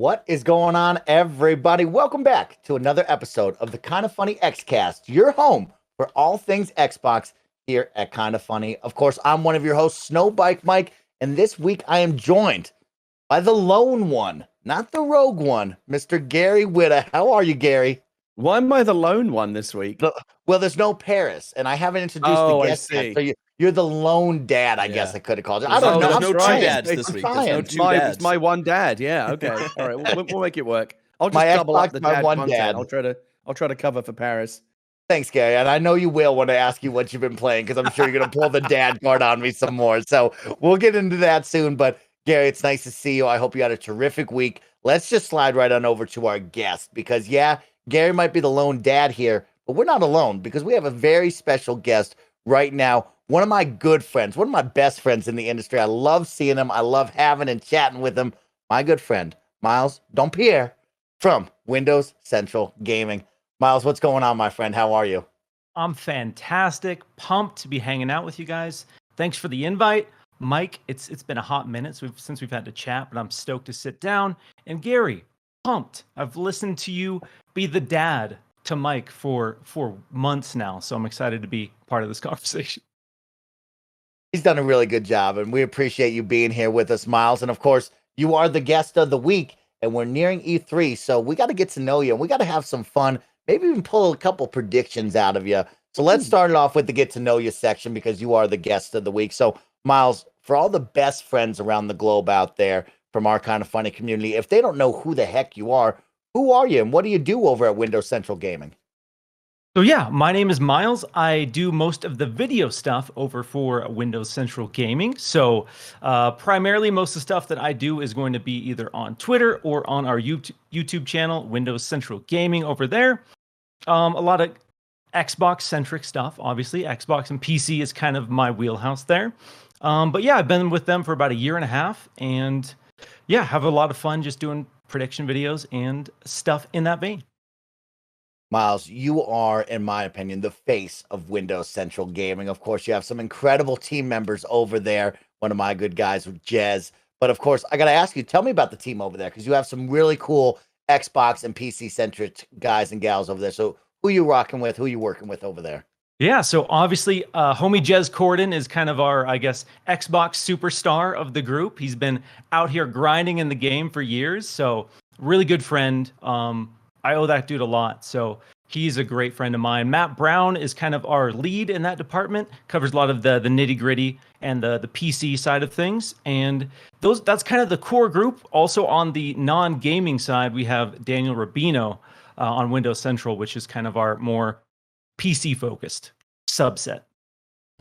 What is going on, everybody? Welcome back to another episode of the Kinda Funny Xcast, your home for all things Xbox here at Kinda Funny. Of course, I'm one of your hosts, SnowBikeMike, and this week I am joined by the lone one, not the rogue one, Mr. Gary Whitta. How are you, Gary? Why am I the lone one this week? Well, there's no Paris, and I haven't introduced the guest yet, so you're the lone dad, I guess I could have called you. I don't know. There's I'm no two trying. dads this week. There's no two It's dads. my one dad. Yeah. Okay. All right. We'll make it work. I'll just My double Xbox, up the my dad one content. dad. I'll try to cover for Paris. Thanks, Gary. And I know you will when I ask you what you've been playing, because I'm sure you're going to pull the dad card on me some more. So we'll get into that soon. But Gary, it's nice to see you. I hope you had a terrific week. Let's just slide right on over to our guest, because Gary might be the lone dad here, but we're not alone, because we have a very special guest right now. One of my good friends, one of my best friends in the industry. I love seeing him. I love having and chatting with him. My good friend, Miles Dompier from Windows Central Gaming. Miles, what's going on, my friend? How are you? I'm fantastic. Pumped to be hanging out with you guys. Thanks for the invite. Mike, it's been a hot minute since we've had to chat, but I'm stoked to sit down. And Gary, pumped. I've listened to you be the dad to Mike for months now, so I'm excited to be part of this conversation. He's done a really good job, and we appreciate you being here with us, Miles. And of course, you are the guest of the week, and we're nearing E3, so we got to get to know you, and we got to have some fun, maybe even pull a couple predictions out of you. So let's start it off with the get to know you section, because you are the guest of the week. So Miles, for all the best friends around the globe out there from our Kinda Funny community, if they don't know who the heck you are, who are you and what do you do over at Windows Central Gaming? So yeah, my name is Miles. I do most of the video stuff over for Windows Central Gaming. So primarily most of the stuff that I do is going to be either on Twitter or on our YouTube channel, Windows Central Gaming over there. A lot of Xbox-centric stuff, obviously. Xbox and PC is kind of my wheelhouse there. But yeah, I've been with them for about a year and a half, and yeah, have a lot of fun just doing prediction videos and stuff in that vein. Miles, you are, in my opinion, the face of Windows Central Gaming. Of course, you have some incredible team members over there. One of my good guys with Jez. But of course, I got to ask you, tell me about the team over there, because you have some really cool Xbox and PC-centric guys and gals over there. So who you rocking with? Who you working with over there? Yeah, so obviously, homie Jez Corden is kind of our, I guess, Xbox superstar of the group. He's been out here grinding in the game for years, so really good friend. I owe that dude a lot, so he's a great friend of mine. Matt Brown is kind of our lead in that department, covers a lot of the nitty-gritty and the PC side of things, and that's kind of the core group. Also on the non-gaming side, we have Daniel Rubino on Windows Central, which is kind of our more PC-focused subset.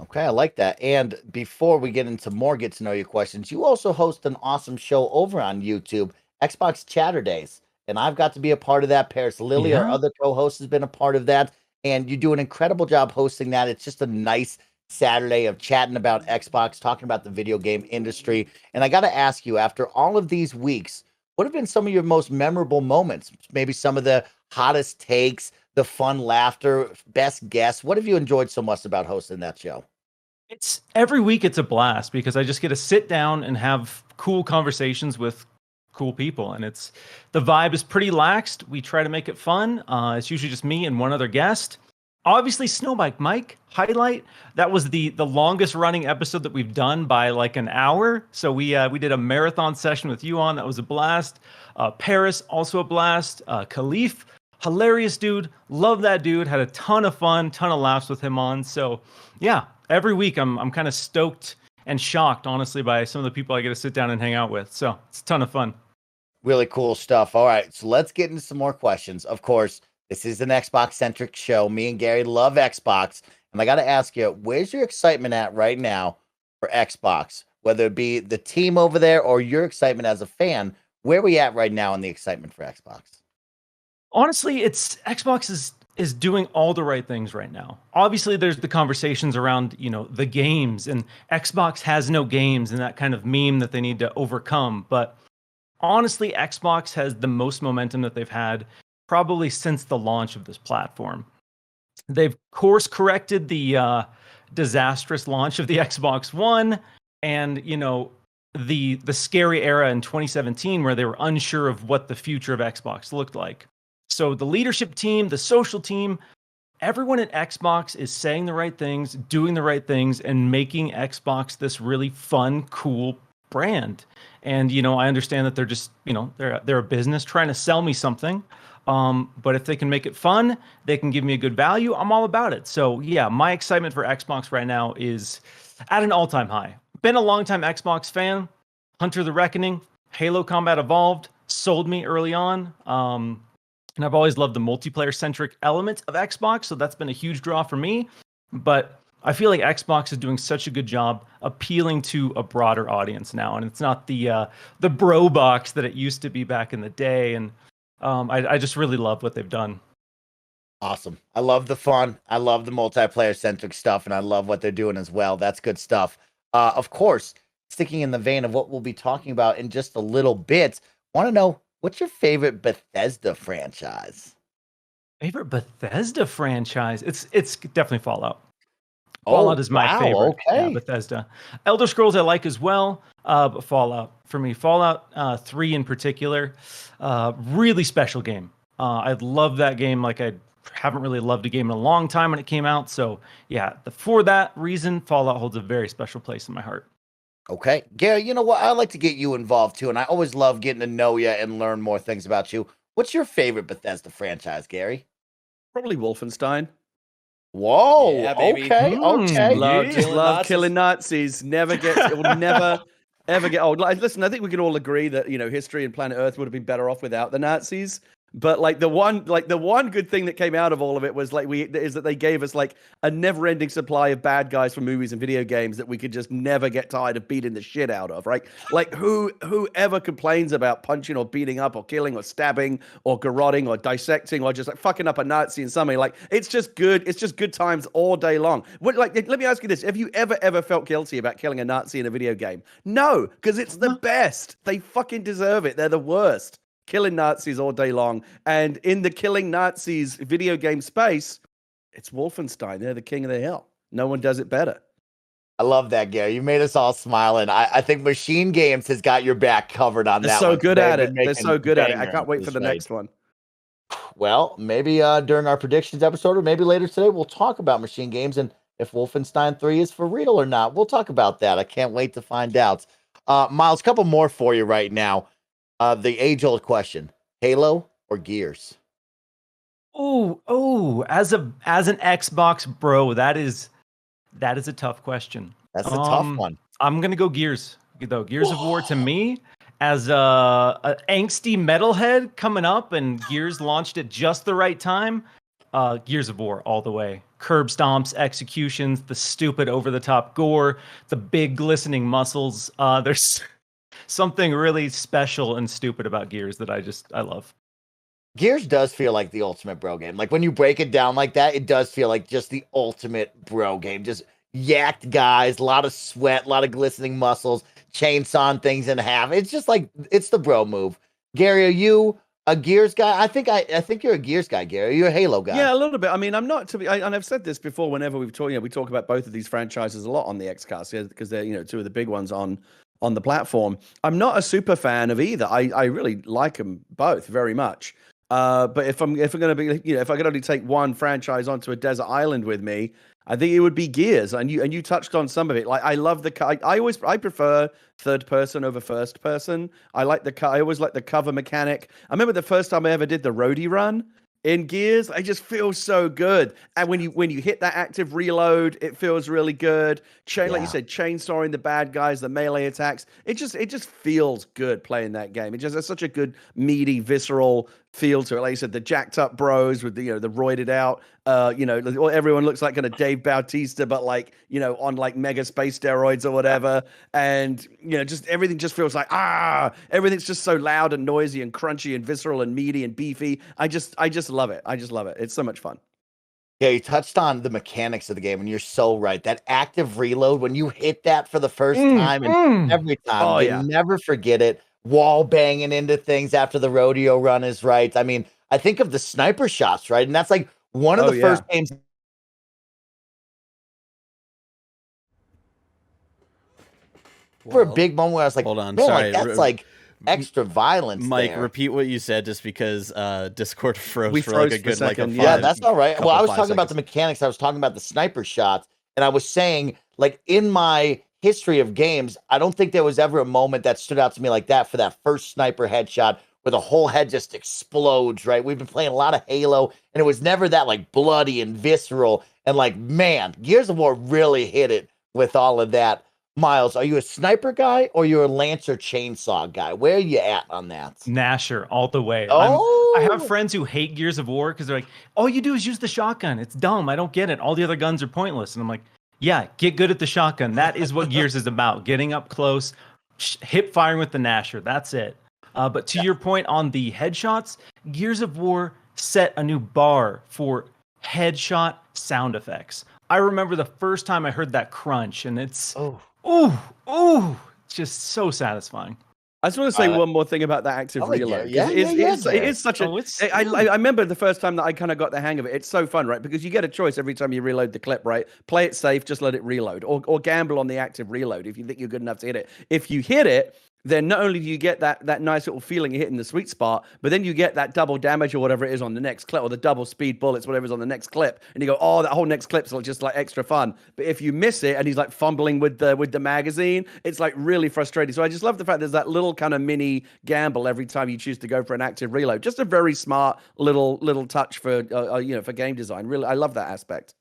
Okay, I like that. And before we get into more get to know you questions, you also host an awesome show over on YouTube, Xbox Chatter Days. And I've got to be a part of that. Paris Lily, our other co-host, has been a part of that. And you do an incredible job hosting that. It's just a nice Saturday of chatting about Xbox, talking about the video game industry. And I got to ask you, after all of these weeks, what have been some of your most memorable moments? Maybe some of the hottest takes, the fun laughter, best guests. What have you enjoyed so much about hosting that show? It's every week it's a blast, because I just get to sit down and have cool conversations with cool people, and the vibe is pretty laxed. We try to make it fun. It's usually just me and one other guest. Obviously, Snowbike Mike highlight. That was the longest running episode that we've done by like an hour. So we did a marathon session with you on. That was a blast. Paris, also a blast. Khalif, hilarious dude. Love that dude. Had a ton of fun, ton of laughs with him on. So yeah, every week I'm kind of stoked and shocked, honestly, by some of the people I get to sit down and hang out with. So it's a ton of fun. Really cool stuff. All right, so let's get into some more questions. Of course, this is an Xbox-centric show. Me and Gary love Xbox. And I got to ask you, where's your excitement at right now for Xbox? Whether it be the team over there or your excitement as a fan, where are we at right now in the excitement for Xbox? Honestly, Xbox is doing all the right things right now. Obviously, there's the conversations around, the games, and Xbox has no games and that kind of meme that they need to overcome. But honestly, Xbox has the most momentum that they've had probably since the launch of this platform. They've course corrected the disastrous launch of the Xbox One, and the scary era in 2017 where they were unsure of what the future of Xbox looked like. So the leadership team, the social team, everyone at Xbox is saying the right things, doing the right things, and making Xbox this really fun, cool brand. And I understand that they're just they're a business trying to sell me something. But if they can make it fun, they can give me a good value, I'm all about it. So yeah, my excitement for Xbox right now is at an all-time high. Been a long-time Xbox fan. Hunter the Reckoning, Halo Combat Evolved sold me early on. And I've always loved the multiplayer-centric element of Xbox, so that's been a huge draw for me. But I feel like Xbox is doing such a good job appealing to a broader audience now, and it's not the bro box that it used to be back in the day. And I just really love what they've done. Awesome. I love the fun. I love the multiplayer-centric stuff, and I love what they're doing as well. That's good stuff. Of course, sticking in the vein of what we'll be talking about in just a little bit, want to know, what's your favorite Bethesda franchise? Favorite Bethesda franchise? It's definitely Fallout. Fallout is my favorite. Okay. Yeah, Bethesda. Elder Scrolls I like as well, but Fallout for me. Fallout 3 in particular, really special game. I love that game like I haven't really loved a game in a long time when it came out. So yeah, for that reason, Fallout holds a very special place in my heart. Okay. Gary, you know what? I like to get you involved too, and I always love getting to know you and learn more things about you. What's your favorite Bethesda franchise, Gary? Probably Wolfenstein. Whoa. Yeah, baby. Okay. Okay. Love killing Nazis. It will never ever get old. Like, listen, I think we can all agree that history and planet Earth would have been better off without the Nazis. But the one good thing that came out of all of it was is that they gave us like a never-ending supply of bad guys from movies and video games that we could just never get tired of beating the shit out of, right? Like whoever complains about punching or beating up or killing or stabbing or garroting or dissecting or just like fucking up a Nazi in something, like it's just good times all day long. Let me ask you this: have you ever felt guilty about killing a Nazi in a video game? No, because it's the best. They fucking deserve it. They're the worst. Killing Nazis all day long. And in the killing Nazis video game space, it's Wolfenstein. They're the king of the hill. No one does it better. I love that, Gary. You made us all smile, and I think Machine Games has got your back covered on that. They're so good at it. They're so good at it. I can't wait for the next one. Well, maybe during our predictions episode, or maybe later today, we'll talk about Machine Games and if Wolfenstein 3 is for real or not. We'll talk about that. I can't wait to find out. Miles, a couple more for you right now. The age-old question: Halo or Gears? As an Xbox bro, that is a tough question. That's a tough one. I'm gonna go Gears though. Gears of War to me, as a angsty metalhead coming up, and Gears launched at just the right time. Gears of War all the way. Curb stomps, executions, the stupid over-the-top gore, the big glistening muscles. There's something really special and stupid about Gears that I love. Gears does feel like the ultimate bro game. Like when you break it down like that, it does feel like just the ultimate bro game. Just yacked guys, a lot of sweat, a lot of glistening muscles, chainsawing things in half. It's just like, it's the bro move. Gary, are you a Gears guy? I think you're a Gears guy, Gary. You're a Halo guy. Yeah, a little bit. I mean, I'm not and I've said this before whenever we talk about both of these franchises a lot on the Xcast, because they're two of the big ones on the platform. I'm not a super fan of either. I really like them both very much. But if I'm going to be, if I could only take one franchise onto a desert island with me, I think it would be Gears. And you touched on some of it. Like I love I prefer third person over first person. I always like the cover mechanic. I remember the first time I ever did the roadie run in Gears. I just feel so good. And when you hit that active reload, it feels really good. Like you said, chainsawing the bad guys, the melee attacks. It just feels good playing that game. It just has such a good, meaty, visceral feel to it. Like you said, the jacked up bros with the roided out, everyone looks like kind of Dave Bautista, but on like mega space steroids or whatever. And just everything just feels like everything's just so loud and noisy and crunchy and visceral and meaty and beefy. I just love it. I just love it. It's so much fun. Yeah, you touched on the mechanics of the game, and you're so right. That active reload, when you hit that for the first time, and every time, you never forget it. Wall banging into things after the rodeo run is right. I mean, I think of the sniper shots, right? And that's like one of the first games. for a big moment where I was like, hold on, man, sorry. like that's like extra violence. Mike, there. repeat what you said just because Discord froze We for like froze a for a good like a second, Yeah, five, that's all right. Well, I was 5 talking about the seconds. mechanics. I was talking about the sniper shots, and I was saying, like, in my history of games, I don't think there was ever a moment that stood out to me like that for that first sniper headshot where the whole head just explodes, right? We've been playing a lot of Halo, and it was never that, like, bloody and visceral. And, like, man, Gears of War really hit it with all of that. Miles, are you a sniper guy or you're a Lancer chainsaw guy? Where are you at on that? Nasher all the way. I have Oh, friends who hate Gears of War because they're like, all you do is use the shotgun. It's dumb. I don't get it. All the other guns are pointless. And I'm like, yeah, get good at the shotgun. That is what Gears is about. Getting up close, hip firing with the Nasher. That's it. But to your point on the headshots, Gears of War set a new bar for headshot sound effects. I remember the first time I heard that crunch, and it's ooh, it's just so satisfying. I just want to say one more thing about that active oh, yeah, reload. yeah, 'Cause yeah, it is such a. Oh, it's I remember the first time that I kind of got the hang of it. It's so fun, right? Because you get a choice every time you reload the clip, right? Play it safe, just let it reload, or gamble on the active reload if you think you're good enough to hit it. If you hit it, then not only do you get that nice little feeling of hitting the sweet spot, but then you get that double damage or whatever it is on the next clip, or the double speed bullets, whatever's on the next clip, and you go, oh, that whole next clip's just like extra fun. But if you miss it and he's like fumbling with the magazine, it's like really frustrating. So I just love the fact there's that little kind of mini gamble every time you choose to go for an active reload. Just a very smart little touch for for game design. Really, I love that aspect.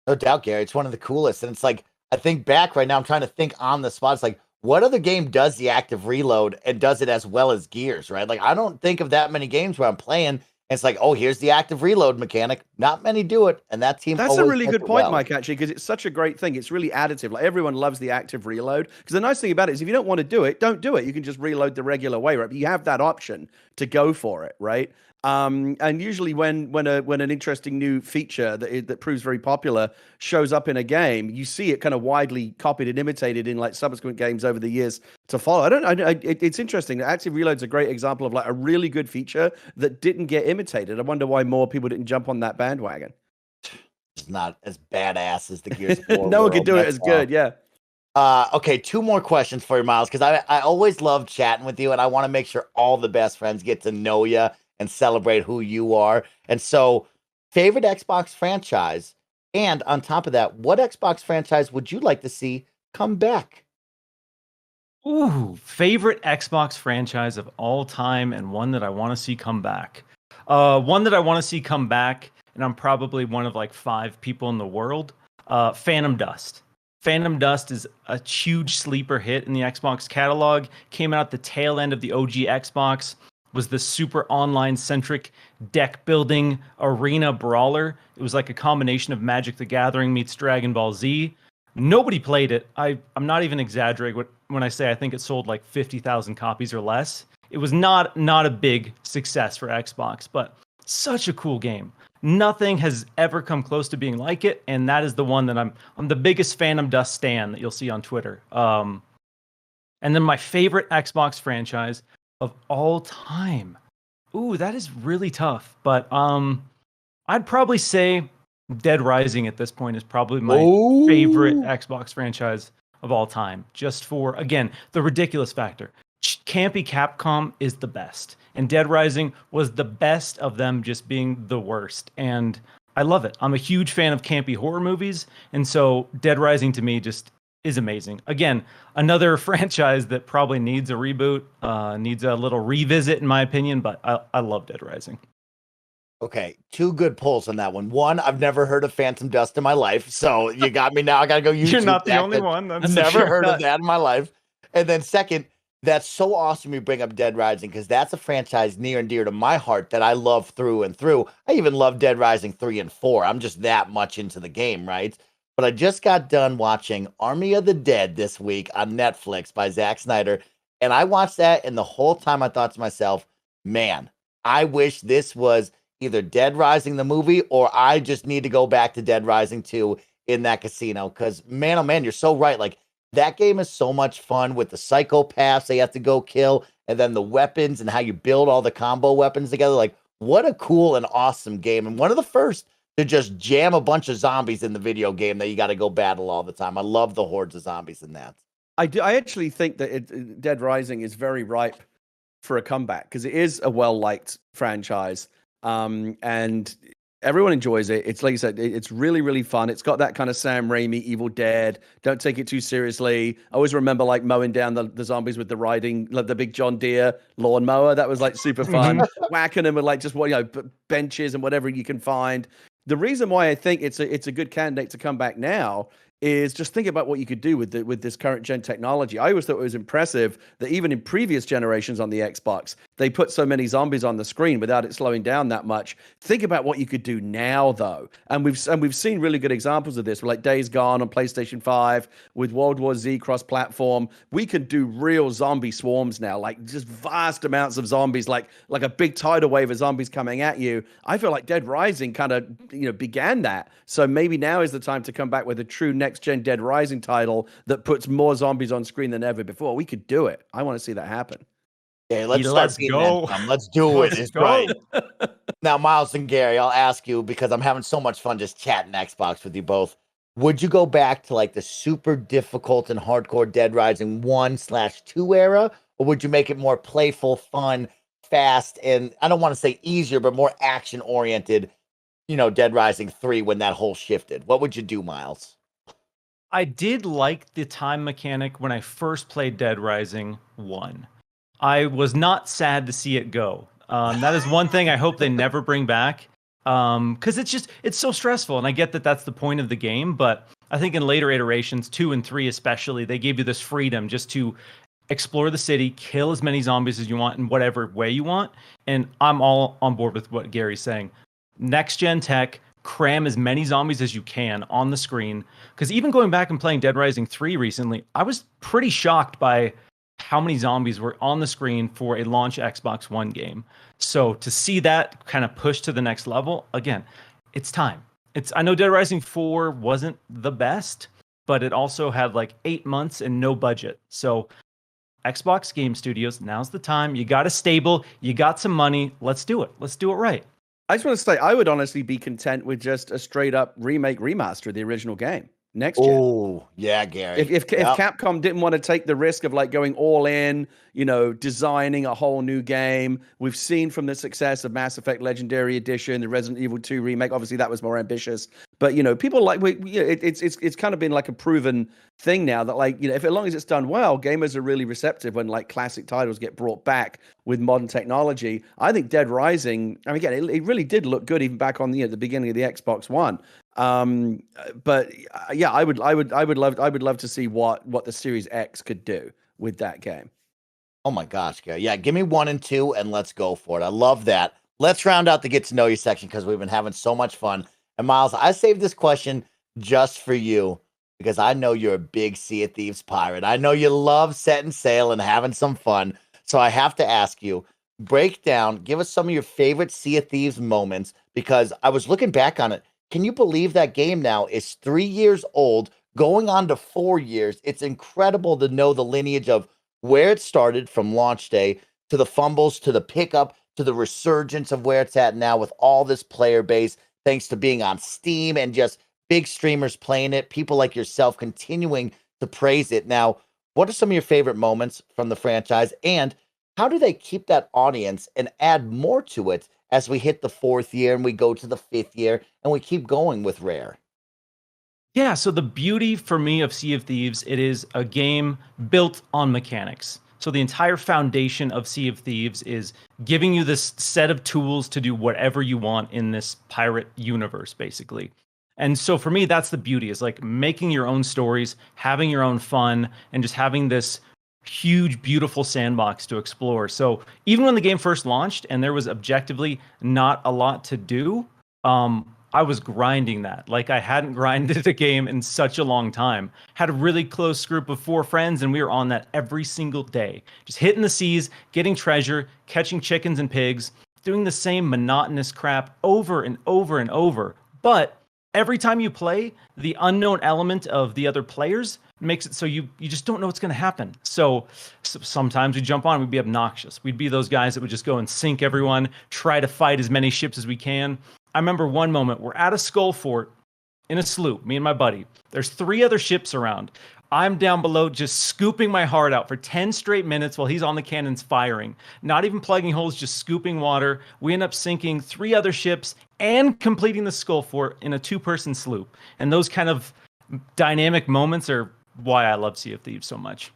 no doubt, Gary. It's one of the coolest. And it's like, I think back right now, I'm trying to think on the spot. It's like, what other game does the active reload and does it as well as Gears, right? Like, I don't think of that many games where I'm playing and it's like, oh, here's the active reload mechanic. Not many do it. And that team That's a always really does good it point, well. Mike, actually, because it's such a great thing. It's really additive. Like everyone loves the active reload. Because the nice thing about it is if you don't want to do it, don't do it. You can just reload the regular way, right? But you have that option to go for it, right? And usually when an interesting new feature that proves very popular shows up in a game, you see it kind of widely copied and imitated in like subsequent games over the years to follow. It's interesting. Active Reload's a great example of like a really good feature that didn't get imitated. I wonder why more people didn't jump on that bandwagon. It's not as badass as the Gears of War No one can world, do it that's as good. Yeah. Okay, 2 more questions for you, Miles, because I always love chatting with you, and I want to make sure all the best friends get to know you and celebrate who you are. And so, favorite Xbox franchise, and on top of that, what Xbox franchise would you like to see come back? Ooh, favorite Xbox franchise of all time and one that I want to see come back. One that I want to see come back, and I'm probably one of like 5 people in the world. Phantom Dust. Phantom Dust is a huge sleeper hit in the Xbox catalog. Came out at the tail end of the OG Xbox. Was the super online centric deck building arena brawler. It was like a combination of Magic the Gathering meets Dragon Ball Z. Nobody played it. I'm not even exaggerating when I say I think it sold like 50,000 copies or less. It was not a big success for Xbox, but such a cool game. Nothing has ever come close to being like it, and that is the one that I'm the biggest Phantom Dust stan that you'll see on Twitter. And then my favorite Xbox franchise of all time. Ooh, that is really tough, but I'd probably say Dead Rising at this point is probably my favorite Xbox franchise of all time. Just for, again, the ridiculous factor. Campy Capcom is the best, and Dead Rising was the best of them just being the worst. And I love it. I'm a huge fan of campy horror movies, and so Dead Rising to me just is amazing. Again, another franchise that probably needs a reboot, needs a little revisit in my opinion, but I love Dead Rising. Okay, 2 good pulls on that one. One, I've never heard of Phantom Dust in my life, so you got me now. I gotta go YouTube. You're not the that. only one. I've never heard of that in my life. And then second, that's so awesome you bring up Dead Rising because that's a franchise near and dear to my heart that I love through and through. I even love Dead Rising 3 and 4. I'm just that much into the game, right? But I just got done watching Army of the Dead this week on Netflix by Zack Snyder. And I watched that, and the whole time I thought to myself, man, I wish this was either Dead Rising the movie or I just need to go back to Dead Rising 2 in that casino. Because, man, oh man, you're so right. Like, that game is so much fun with the psychopaths they have to go kill, and then the weapons and how you build all the combo weapons together. Like, what a cool and awesome game. And one of the first to just jam a bunch of zombies in the video game that you got to go battle all the time. I love the hordes of zombies in that. I do. I actually think that Dead Rising is very ripe for a comeback because it is a well-liked franchise, and everyone enjoys it. It's like you said, it's really, really fun. It's got that kind of Sam Raimi Evil Dead. Don't take it too seriously. I always remember like mowing down the zombies with the riding, like the big John Deere lawnmower. That was like super fun. Whacking them with like just benches and whatever you can find. The reason why I think it's a good candidate to come back now is just think about what you could do with this current gen technology. I always thought it was impressive that even in previous generations on the Xbox, they put so many zombies on the screen without it slowing down that much. Think about what you could do now, though, and we've seen really good examples of this, like Days Gone on PlayStation 5 with World War Z cross-platform. We can do real zombie swarms now, like just vast amounts of zombies, like a big tidal wave of zombies coming at you. I feel like Dead Rising kind of began that. So maybe now is the time to come back with a true next-gen Dead Rising title that puts more zombies on screen than ever before. We could do it. I want to see that happen. Yeah, let's go. Let's do it. Let's It's go. right. Now, Miles and Gary, I'll ask you because I'm having so much fun just chatting Xbox with you both. Would you go back to like the super difficult and hardcore Dead Rising 1/2 era, or would you make it more playful, fun, fast, and I don't want to say easier, but more action oriented? Dead Rising 3 when that whole shifted. What would you do, Miles? I did like the time mechanic when I first played Dead Rising 1. I was not sad to see it go. That is one thing I hope they never bring back, because it's so stressful, and I get that that's the point of the game, but I think in later iterations, 2 and 3 especially, they gave you this freedom just to explore the city, kill as many zombies as you want in whatever way you want, and I'm all on board with what Gary's saying. Next gen tech, cram as many zombies as you can on the screen, because even going back and playing Dead Rising 3 recently, I was pretty shocked by how many zombies were on the screen for a launch Xbox One game. So to see that kind of push to the next level, again, it's time. I know Dead Rising 4 wasn't the best, but it also had like 8 months and no budget. So Xbox Game Studios, now's the time. You got a stable, you got some money. Let's do it. Let's do it right. I just want to say, I would honestly be content with just a straight up remaster of the original game. Next gen. Oh, yeah, Gary. If Capcom didn't want to take the risk of like going all in, designing a whole new game, we've seen from the success of Mass Effect Legendary Edition, the Resident Evil 2 remake. Obviously, that was more ambitious, but people like it's kind of been like a proven thing now that if as long as it's done well, gamers are really receptive when like classic titles get brought back with modern technology. I think Dead Rising, I mean, again, it really did look good even back on the beginning of the Xbox One. But yeah, I would love to see what the Series X could do with that game. Oh my gosh, Gary. Yeah, give me 1 and 2 and let's go for it. I love that. Let's round out the get to know you section because we've been having so much fun. And Miles, I saved this question just for you because I know you're a big Sea of Thieves pirate. I know you love setting sail and having some fun. So I have to ask you, give us some of your favorite Sea of Thieves moments because I was looking back on it. Can you believe that game now is 3 years old, going on to 4 years? It's incredible to know the lineage of where it started from launch day to the fumbles, to the pickup, to the resurgence of where it's at now with all this player base, thanks to being on Steam and just big streamers playing it, people like yourself continuing to praise it. Now, what are some of your favorite moments from the franchise, and how do they keep that audience and add more to it as we hit the 4th year and we go to the 5th year and we keep going with Rare? Yeah, so the beauty for me of Sea of Thieves, it is a game built on mechanics. So the entire foundation of Sea of Thieves is giving you this set of tools to do whatever you want in this pirate universe, basically. And so for me, that's the beauty, is like making your own stories, having your own fun, and just having this huge, beautiful sandbox to explore. So even when the game first launched and there was objectively not a lot to do, I was grinding that. Like I hadn't grinded a game in such a long time. Had a really close group of 4 friends and we were on that every single day. Just hitting the seas, getting treasure, catching chickens and pigs, doing the same monotonous crap over and over and over. But every time you play, the unknown element of the other players makes it so you just don't know what's going to happen. So sometimes we jump on, we'd be obnoxious. We'd be those guys that would just go and sink everyone, try to fight as many ships as we can. I remember one moment, we're at a skull fort in a sloop, me and my buddy. There's 3 other ships around. I'm down below just scooping my heart out for 10 straight minutes while he's on the cannons firing. Not even plugging holes, just scooping water. We end up sinking 3 other ships and completing the skull fort in a 2-person sloop. And those kind of dynamic moments are why I love Sea of Thieves so much.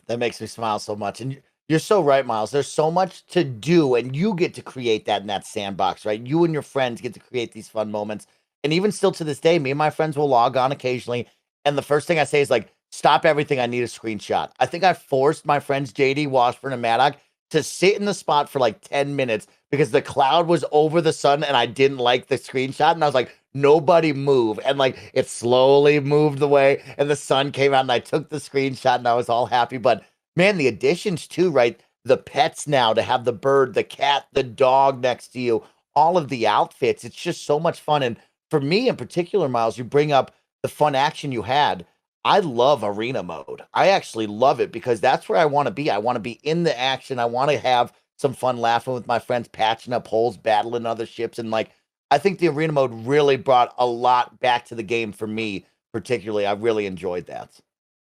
That makes me smile so much. And you're so right, Miles. There's so much to do, and you get to create that in that sandbox, right? You and your friends get to create these fun moments. And even still to this day, me and my friends will log on occasionally. And the first thing I say is like, stop everything. I need a screenshot. I think I forced my friends JD, Washburn, and Maddock to sit in the spot for like 10 minutes because the cloud was over the sun and I didn't like the screenshot. And I was like, nobody move. And like it slowly moved away and the sun came out and I took the screenshot and I was all happy. But man, the additions too, right? The pets now to have the bird, the cat, the dog next to you, all of the outfits. It's just so much fun. And for me in particular, Miles, you bring up the fun action you had. I love arena mode. I actually love it because that's where I want to be. I want to be in the action. I want to have some fun laughing with my friends, patching up holes, battling other ships. And like, I think the arena mode really brought a lot back to the game for me, particularly. I really enjoyed that.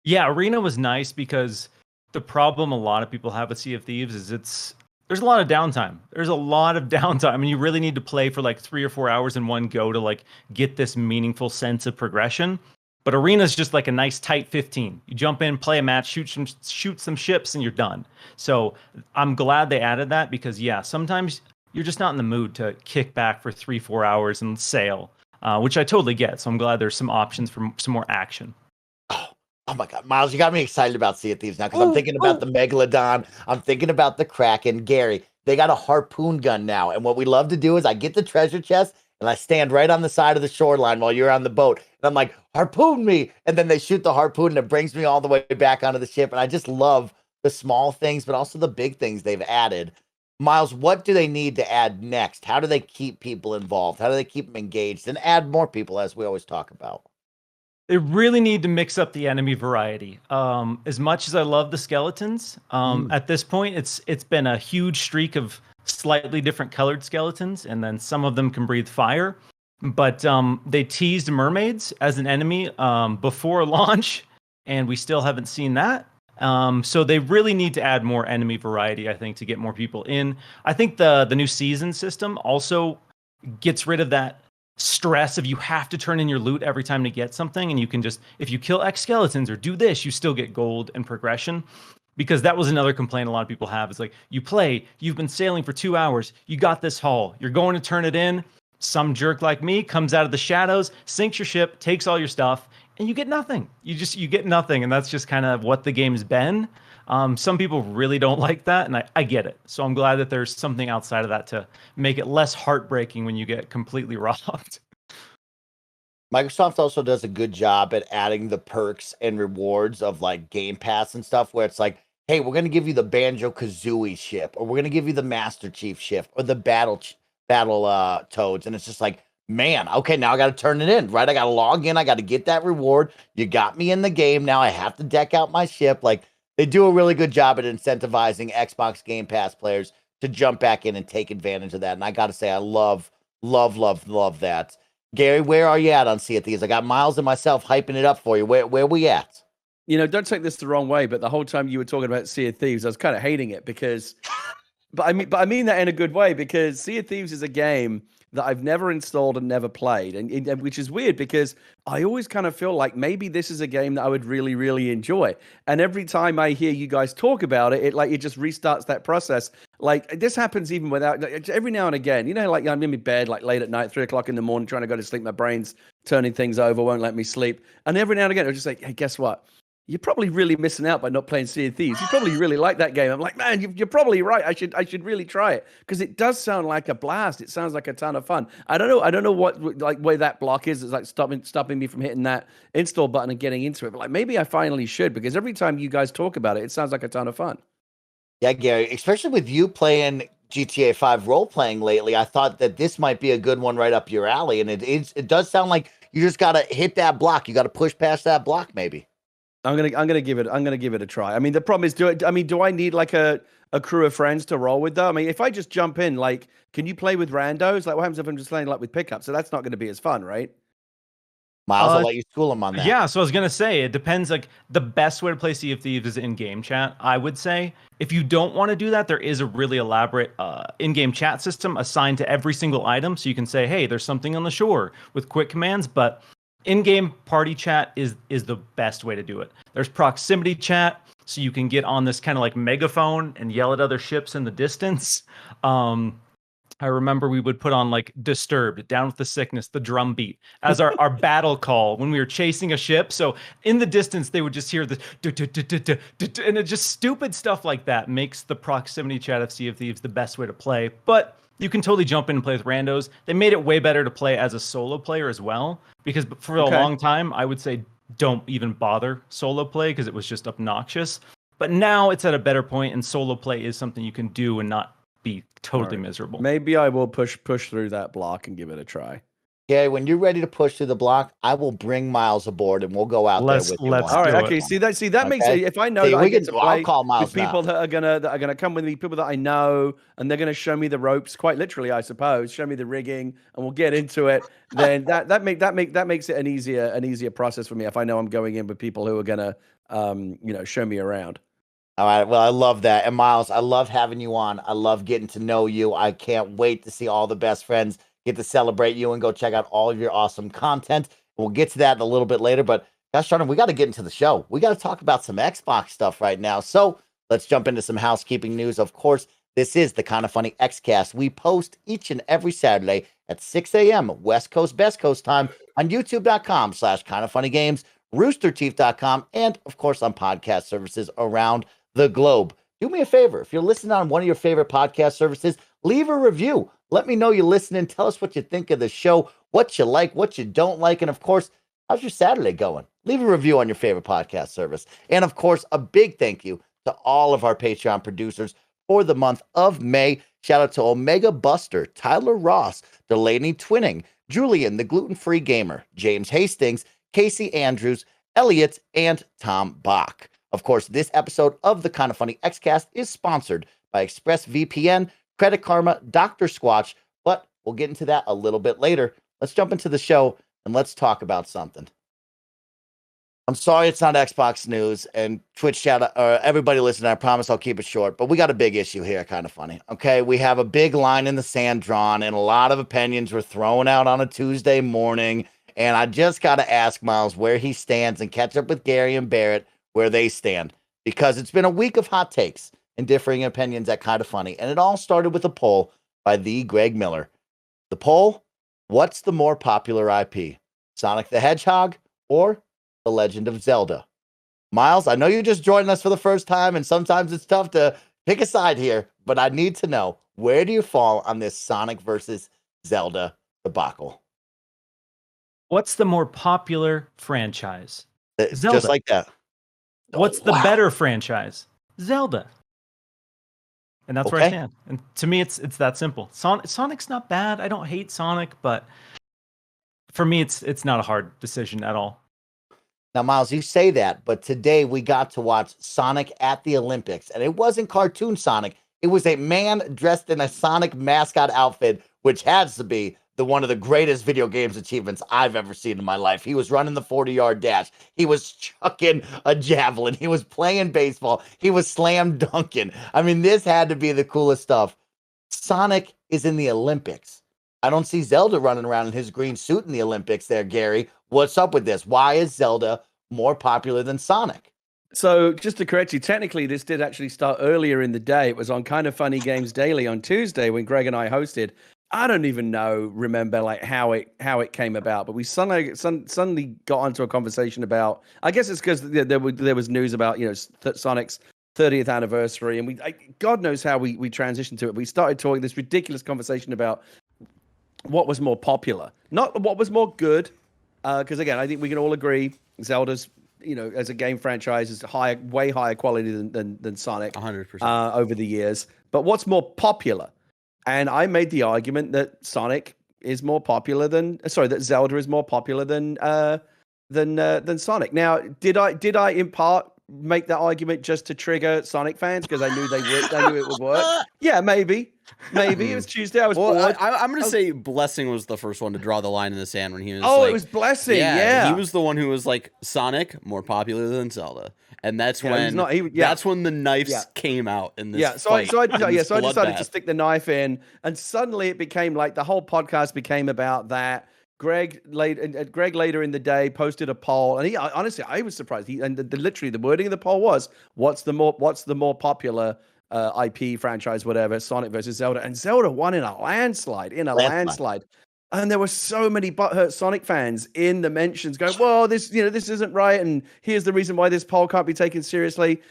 Yeah, arena was nice because the problem a lot of people have with Sea of Thieves is there's a lot of downtime. There's a lot of downtime. I mean, you really need to play for like 3 or 4 hours in one go to like get this meaningful sense of progression. But arena is just like a nice tight 15. You jump in, play a match, shoot some ships, and you're done. So I'm glad they added that because yeah, sometimes you're just not in the mood to kick back for 3-4 hours and sail, which I totally get. So I'm glad there's some options for some more action. Oh my God, Miles, you got me excited about Sea of Thieves now because I'm thinking about the Megalodon. I'm thinking about the Kraken. Gary, they got a harpoon gun now. And what we love to do is I get the treasure chest and I stand right on the side of the shoreline while you're on the boat. And I'm like, harpoon me. And then they shoot the harpoon and it brings me all the way back onto the ship. And I just love the small things, but also the big things they've added. Miles, what do they need to add next? How do they keep people involved? How do they keep them engaged and add more people, as we always talk about? They really need to mix up the enemy variety. As much as I love the skeletons, at this point, it's been a huge streak of slightly different colored skeletons, and then some of them can breathe fire. But they teased mermaids as an enemy before launch, and we still haven't seen that. So they really need to add more enemy variety, I think, to get more people in. I think the new season system also gets rid of that stress of you have to turn in your loot every time to get something, and you can just, if you kill X skeletons or do this, you still get gold and progression. Because that was another complaint a lot of people have. It's like, you play, you've been sailing for 2 hours, you got this haul, you're going to turn it in, some jerk like me comes out of the shadows, sinks your ship, takes all your stuff, and you get nothing. You get nothing, and that's just kind of what the game's been. Some people really don't like that, and I get it. So I'm glad that there's something outside of that to make it less heartbreaking when you get completely robbed. Microsoft also does a good job at adding the perks and rewards of like Game Pass and stuff where it's like, hey, we're going to give you the Banjo-Kazooie ship, or we're going to give you the Master Chief ship, or the Battle Toads. And it's just like, man, okay, now I got to turn it in, right? I got to log in. I got to get that reward. You got me in the game. Now I have to deck out my ship. Like, they do a really good job at incentivizing Xbox Game Pass players to jump back in and take advantage of that. And I got to say, I love that. Gary, where are you at on Sea of Thieves? I got Miles and myself hyping it up for you. Where we at? You know, don't take this the wrong way, but the whole time you were talking about Sea of Thieves, I was kind of hating it because, but I mean that in a good way, because Sea of Thieves is a game that I've never installed and never played, and which is weird because I always kind of feel like maybe this is a game that I would really, really enjoy. And every time I hear you guys talk about it, it just restarts that process. Like, this happens even without, like, every now and again, you know, like I'm in my bed, like late at night, 3:00 in the morning, trying to go to sleep. My brain's turning things over, won't let me sleep. And every now and again, I'll just say, hey, guess what? You're probably really missing out by not playing Sea of Thieves. You probably really like that game. I'm like, man, you're probably right. I should really try it because it does sound like a blast. It sounds like a ton of fun. I don't know what like where that block is. It's like stopping me from hitting that install button and getting into it. But like maybe I finally should, because every time you guys talk about it, it sounds like a ton of fun. Yeah, Gary, especially with you playing GTA 5 role playing lately, I thought that this might be a good one right up your alley. And it does sound like you just got to hit that block. You got to push past that block, maybe. I'm gonna give it a try. I mean, the problem is, do I need like a crew of friends to roll with though? I mean, if I just jump in, like, can you play with randos? Like, what happens if I'm just playing like with pickups? So that's not going to be as fun, right? Miles, I'll let you school him on that. Yeah, so I was gonna say it depends. Like the best way to play Sea of Thieves is in-game chat. I would say if you don't want to do that, there is a really elaborate in-game chat system assigned to every single item, so you can say, "Hey, there's something on the shore" with quick commands. But in-game party chat is the best way to do it. There's proximity chat, so you can get on this kind of like megaphone and yell at other ships in the distance. I remember we would put on like Disturbed, Down with the Sickness, the drum beat as our battle call when we were chasing a ship. So in the distance, they would just hear the and it just stupid stuff like that makes the proximity chat of Sea of Thieves the best way to play. But you can totally jump in and play with randos. They made it way better to play as a solo player as well, because for a long time, I would say don't even bother solo play because it was just obnoxious. But now it's at a better point, and solo play is something you can do and not be totally miserable. Maybe I will push through that block and give it a try. Yeah, when you're ready to push through the block, I will bring Miles aboard and we'll go out there with you. Let's all right, do okay. it. See that makes it. If I know that we I get can, to play I'll call Miles with people that are gonna come with me, people that I know, and they're gonna show me the ropes, quite literally, I suppose, show me the rigging, and we'll get into it. Then that makes it an easier process for me if I know I'm going in with people who are gonna show me around. All right. Well, I love that. And Miles, I love having you on. I love getting to know you. I can't wait to see all the best friends get to celebrate you and go check out all of your awesome content. We'll get to that in a little bit later. But gosh darn it, we got to get into the show. We got to talk about some Xbox stuff right now. So let's jump into some housekeeping news. Of course, this is the Kind of Funny Xcast. We post each and every Saturday at 6 a.m. West Coast, Best Coast time on youtube.com/kindoffunnygames, roosterteeth.com, and of course on podcast services around the globe. Do me a favor. If you're listening on one of your favorite podcast services, leave a review. Let me know you're listening. Tell us what you think of the show, what you like, what you don't like. And of course, how's your Saturday going? Leave a review on your favorite podcast service. And of course, a big thank you to all of our Patreon producers for the month of May. Shout out to Omega Buster, Tyler Ross, Delaney Twinning, Julian, the gluten-free gamer, James Hastings, Casey Andrews, Elliot, and Tom Bach. Of course, this episode of the Kind of Funny Xcast is sponsored by ExpressVPN, Credit Karma, Dr. Squatch, but we'll get into that a little bit later. Let's jump into the show and let's talk about something. I'm sorry it's not Xbox news, and Twitch chat, everybody listening, I promise I'll keep it short, but we got a big issue here, Kind of Funny. Okay, we have a big line in the sand drawn, and a lot of opinions were thrown out on a Tuesday morning, and I just got to ask Miles where he stands and catch up with Gary and Barrett where they stand, because it's been a week of hot takes and differing opinions at Kind of Funny, and it all started with a poll by the Greg Miller. The poll: what's the more popular IP, Sonic the Hedgehog or The Legend of Zelda? Miles, I know you're just joining us for the first time, and sometimes it's tough to pick a side here, but I need to know, where do you fall on this Sonic versus Zelda debacle? What's the more popular franchise? Zelda. Just like that. What's the better franchise? Zelda. And that's where I stand. And to me, it's that simple. Sonic's not bad. I don't hate Sonic, but for me, it's not a hard decision at all. Now, Miles, you say that, but today we got to watch Sonic at the Olympics, and it wasn't cartoon Sonic. It was a man dressed in a Sonic mascot outfit, which has to be one of the greatest video games achievements I've ever seen in my life. He was running the 40-yard dash. He was chucking a javelin. He was playing baseball. He was slam dunking. I mean, this had to be the coolest stuff. Sonic is in the Olympics. I don't see Zelda running around in his green suit in the Olympics there, Gary. What's up with this? Why is Zelda more popular than Sonic? So just to correct you, technically this did actually start earlier in the day. It was on Kind of Funny Games Daily on Tuesday when Greg and I hosted. I don't even remember like how it came about, but we suddenly got onto a conversation about, I guess it's because there was news about, Sonic's 30th anniversary, and God knows how we transitioned to it. We started talking this ridiculous conversation about what was more popular, not what was more good, because again, I think we can all agree Zelda's, as a game franchise, is way higher quality than Sonic, 100% over the years. But what's more popular? And I made the argument that Sonic is more popular that Zelda is more popular than Sonic. Now, did I in part make that argument just to trigger Sonic fans because I knew it would work. Yeah, maybe it was Tuesday. I was bored. I'm gonna say Blessing was the first one to draw the line in the sand when he was. It was Blessing. Yeah, he was the one who was like Sonic more popular than Zelda, and that's when that's when the knives came out in this. So I decided to stick the knife in, and suddenly it became like the whole podcast became about that. Greg later in the day posted a poll, and honestly I was surprised. Literally the wording of the poll was, "What's the more popular IP franchise, whatever, Sonic versus Zelda?" And Zelda won in a landslide. And there were so many butthurt Sonic fans in the mentions going, "Well, this isn't right, and here's the reason why this poll can't be taken seriously."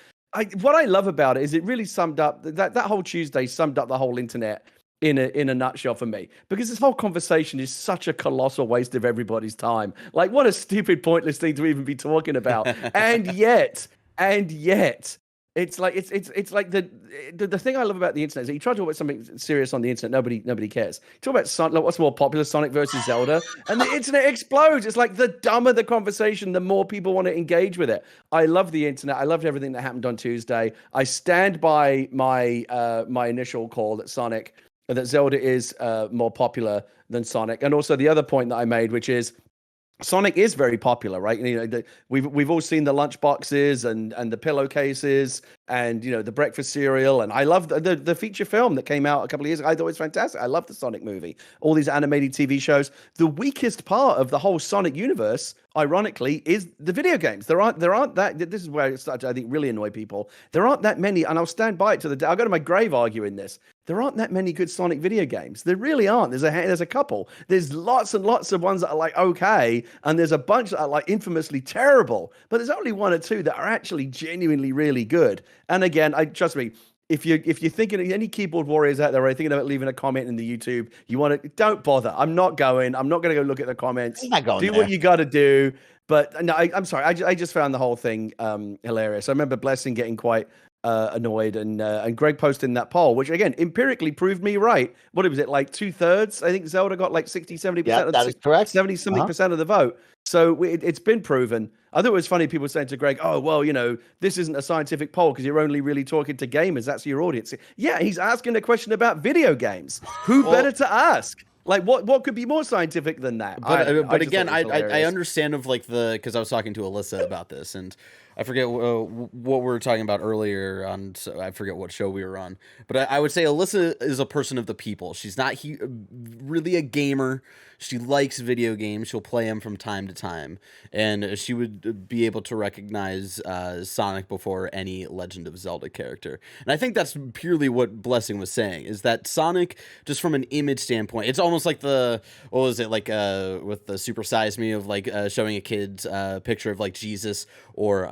What I love about it is it really summed up that whole Tuesday summed up the whole internet in a nutshell for me, because this whole conversation is such a colossal waste of everybody's time. Like, what a stupid, pointless thing to even be talking about. and yet it's like it's like the thing I love about the internet is that you try to talk about something serious on the internet, nobody cares. You talk about Sonic, like what's more popular, Sonic versus Zelda, and the internet explodes. It's like the dumber the conversation, the more people want to engage with it. I love the internet. I loved everything that happened on Tuesday. I stand by my my initial call that Zelda is more popular than Sonic, and also the other point that I made, which is Sonic is very popular, right? We've all seen the lunch boxes and the pillowcases and the breakfast cereal, and I love the feature film that came out a couple of years ago. I thought it was fantastic. I love the Sonic movie, all these animated TV shows. The weakest part of the whole Sonic universe, ironically, is the video games. There aren't that. This is where it starts to, I think, really annoy people. There aren't that many, and I'll stand by it to the day. I'll go to my grave arguing this. There aren't that many good Sonic video games. There really aren't. There's a couple. There's lots and lots of ones that are like okay, and there's a bunch that are like infamously terrible. But there's only one or two that are actually genuinely really good. And again, trust me, if you're thinking of any keyboard warriors out there are thinking about leaving a comment in the YouTube, don't bother. I'm not going to go look at the comments. I'm not going do there. What you got to do. But no, I'm sorry. I just found the whole thing hilarious. I remember Blessing getting quite annoyed, and Greg posted in that poll, which again empirically proved me right. What was it, like 2/3? I think Zelda got like 60-70%. Yeah, that is correct. 70-something% of the vote. So it's been proven. I thought it was funny people saying to Greg, "Oh well, this isn't a scientific poll because you're only really talking to gamers. That's your audience." Yeah, he's asking a question about video games. Who better to ask? Like, what could be more scientific than that? But again, I understand because I was talking to Alyssa about this, and I forget what we were talking about earlier on. So I forget what show we were on, but I would say Alyssa is a person of the people. She's not really a gamer. She likes video games. She'll play them from time to time, and she would be able to recognize Sonic before any Legend of Zelda character. And I think that's purely what Blessing was saying, is that Sonic, just from an image standpoint, it's almost like with the Super Size Me of showing a kid's picture of Jesus or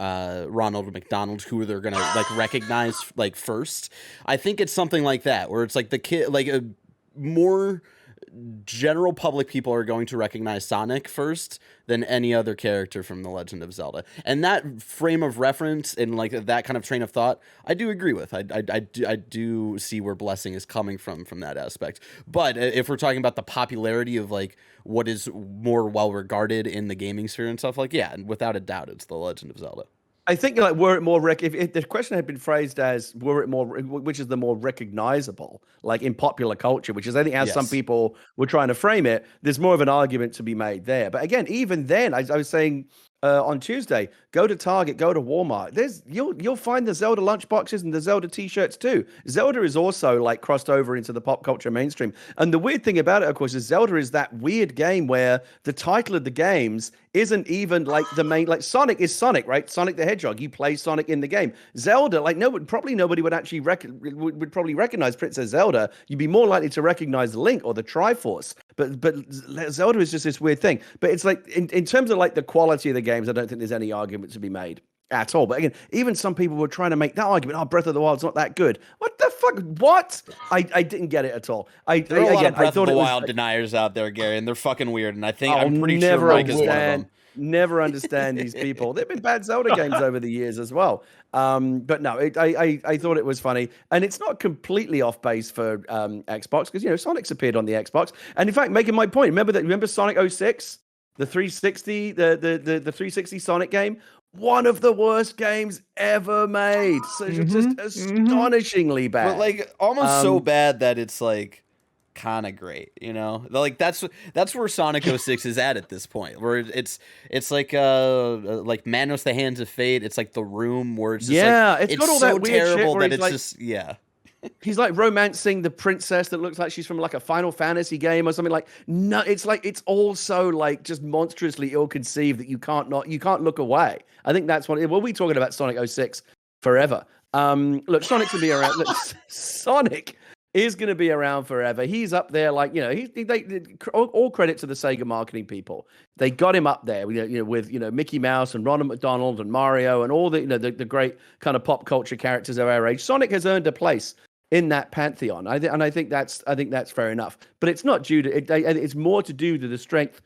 Ronald McDonald, who they're gonna recognize first. I think it's something like that, where it's like the kid, more general public people are going to recognize Sonic first than any other character from The Legend of Zelda. And that frame of reference and that kind of train of thought, I do agree with. I do see where Blessing is coming from that aspect. But if we're talking about the popularity of what is more well regarded in the gaming sphere and stuff, and without a doubt, it's The Legend of Zelda. I think were it more if the question had been phrased as were it more, which is the more recognizable, in popular culture, which is I think how some people were trying to frame it, there's more of an argument to be made there. But again, even then, I was saying on Tuesday, go to Target, go to Walmart. You'll find the Zelda lunchboxes and the Zelda T-shirts too. Zelda is also crossed over into the pop culture mainstream. And the weird thing about it, of course, is Zelda is that weird game where the title of the games isn't even the main. Sonic is Sonic, right? Sonic the Hedgehog. You play Sonic in the game. Zelda, nobody would actually would probably recognize Princess Zelda. You'd be more likely to recognize Link or the Triforce. But Zelda is just this weird thing. But it's in terms of the quality of the games, I don't think there's any argument to be made at all. But again, even some people were trying to make that argument. Oh, Breath of the Wild's not that good. What the fuck? What? I didn't get it at all. There are a lot of Breath of the Wild deniers out there, Gary, and they're fucking weird. And I'm pretty sure Mike is one of them. Never understand these people. There've been bad Zelda games over the years as well. But no, I thought it was funny, and it's not completely off base for Xbox because Sonic's appeared on the Xbox, and in fact, making my point. Remember Sonic 06, the 360, the 360 Sonic game. one of the worst games ever made. So just astonishingly bad. But like almost so bad that it's like kind of great, you know? Like that's where Sonic 06 is at this point, where it's like Manos the Hands of Fate. It's like The Room, where it's just like it's got all so that weird terrible shit that it's like, just he's like romancing the princess that looks like she's from like a Final Fantasy game or something. Like, no, it's like it's all so like just monstrously ill-conceived that you can't look away. I think that's what we'll be talking about Sonic 06 forever. Look, Sonic's gonna be around. Look, Sonic is going to be around forever. He's up there, like, you know, all credit to the Sega marketing people. They got him up there, with Mickey Mouse and Ronald McDonald and Mario and all the the great kind of pop culture characters of our age. Sonic has earned a place in that pantheon. I think that's fair enough. But it's not due to it's more to do to the strength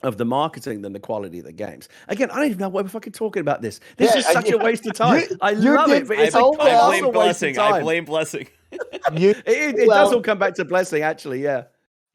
of the marketing than the quality of the games. Again, I don't even know why we're fucking talking about this. This is such a waste of time. I love it, but it's a waste of time. I blame Blessing. It does all come back to Blessing, actually. Yeah.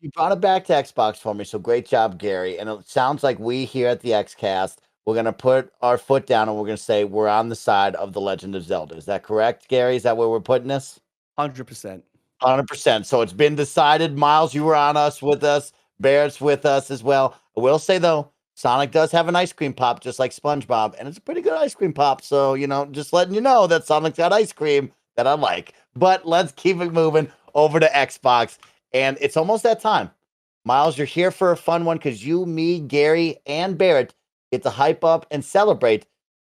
You brought it back to Xbox for me, so great job, Gary. And it sounds like we here at the Xcast, we're going to put our foot down and we're going to say we're on the side of The Legend of Zelda. Is that correct, Gary? Is that where we're putting this? 100%. 100%. So it's been decided. Miles, you were on us with us. Barrett's with us as well. I will say, though, Sonic does have an ice cream pop, just like SpongeBob, and it's a pretty good ice cream pop. So, just letting you know that Sonic's got ice cream that I like. But let's keep it moving over to Xbox. And it's almost that time. Miles, you're here for a fun one because you, me, Gary, and Barrett get to hype up and celebrate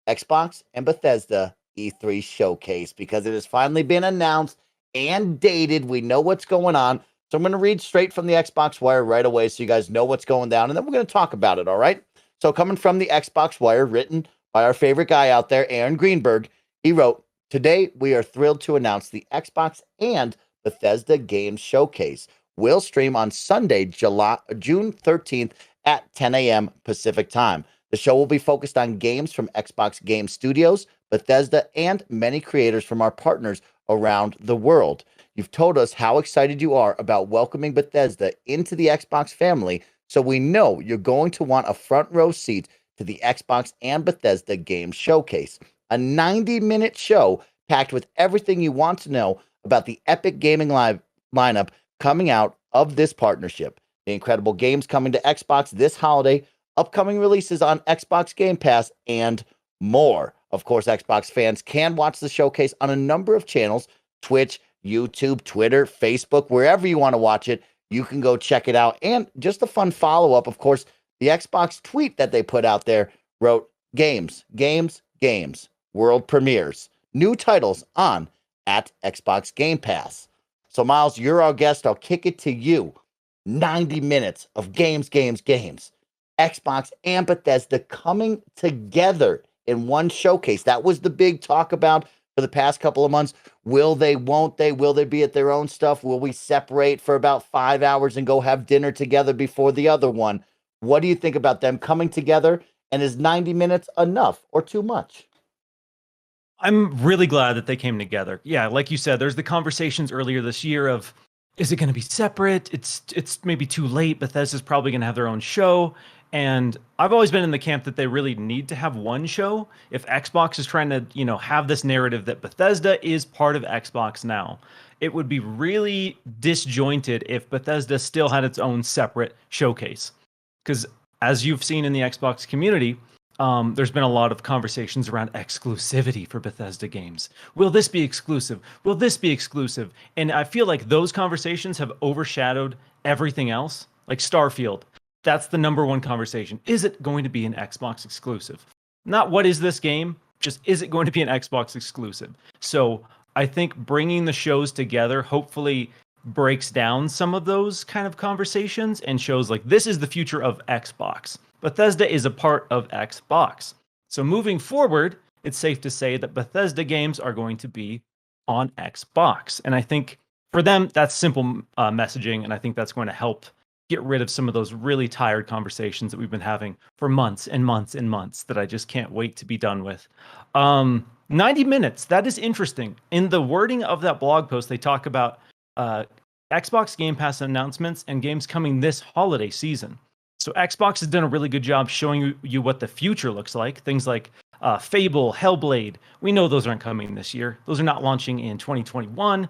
Xbox and Bethesda E3 Showcase because it has finally been announced and dated. We know what's going on. So I'm going to read straight from the Xbox Wire right away so you guys know what's going down, and then we're going to talk about it, all right? So coming from the Xbox Wire, written by our favorite guy out there, Aaron Greenberg, he wrote, "Today, we are thrilled to announce the Xbox and Bethesda Games Showcase will stream on Sunday, June 13th at 10 a.m. Pacific time. The show will be focused on games from Xbox Game Studios, Bethesda, and many creators from our partners around the world. You've told us how excited you are about welcoming Bethesda into the Xbox family, so we know you're going to want a front row seat to the Xbox and Bethesda Games Showcase, a 90-minute show packed with everything you want to know about the epic gaming lineup coming out of this partnership. The incredible games coming to Xbox this holiday, upcoming releases on Xbox Game Pass, and more. Of course, Xbox fans can watch the showcase on a number of channels: Twitch, YouTube, Twitter, Facebook, wherever you want to watch it, you can go check it out. And just a fun follow-up, of course, the Xbox tweet that they put out there wrote, games, world premieres, new titles on at Xbox Game Pass. So, Miles, you're our guest. I'll kick it to you. 90 minutes of games. Xbox and Bethesda coming together in one showcase. That was the big talk about for the past couple of months. Will they, won't they? Will they be at their own stuff? Will we separate for about 5 hours and go have dinner together before the other one? What do you think about them coming together? And is 90 minutes enough or too much? I'm really glad that they came together. Yeah, like you said, there's the conversations earlier this year of, is it going to be separate? It's maybe too late. Bethesda's probably going to have their own show. And I've always been in the camp that they really need to have one show. If Xbox is trying to, have this narrative that Bethesda is part of Xbox now, it would be really disjointed if Bethesda still had its own separate showcase. Because as you've seen in the Xbox community, there's been a lot of conversations around exclusivity for Bethesda games. Will this be exclusive? Will this be exclusive? And I feel like those conversations have overshadowed everything else. Like Starfield, that's the number one conversation. Is it going to be an Xbox exclusive? Not what is this game, just is it going to be an Xbox exclusive? So I think bringing the shows together hopefully breaks down some of those kind of conversations and shows like this is the future of Xbox. Bethesda is a part of Xbox. So moving forward, it's safe to say that Bethesda games are going to be on Xbox. And I think for them, that's simple messaging. And I think that's going to help get rid of some of those really tired conversations that we've been having for months and months and months that I just can't wait to be done with. 90 minutes, that is interesting. In the wording of that blog post, they talk about Xbox Game Pass announcements and games coming this holiday season. So Xbox has done a really good job showing you what the future looks like. Things like Fable, Hellblade. We know those aren't coming this year. Those are not launching in 2021.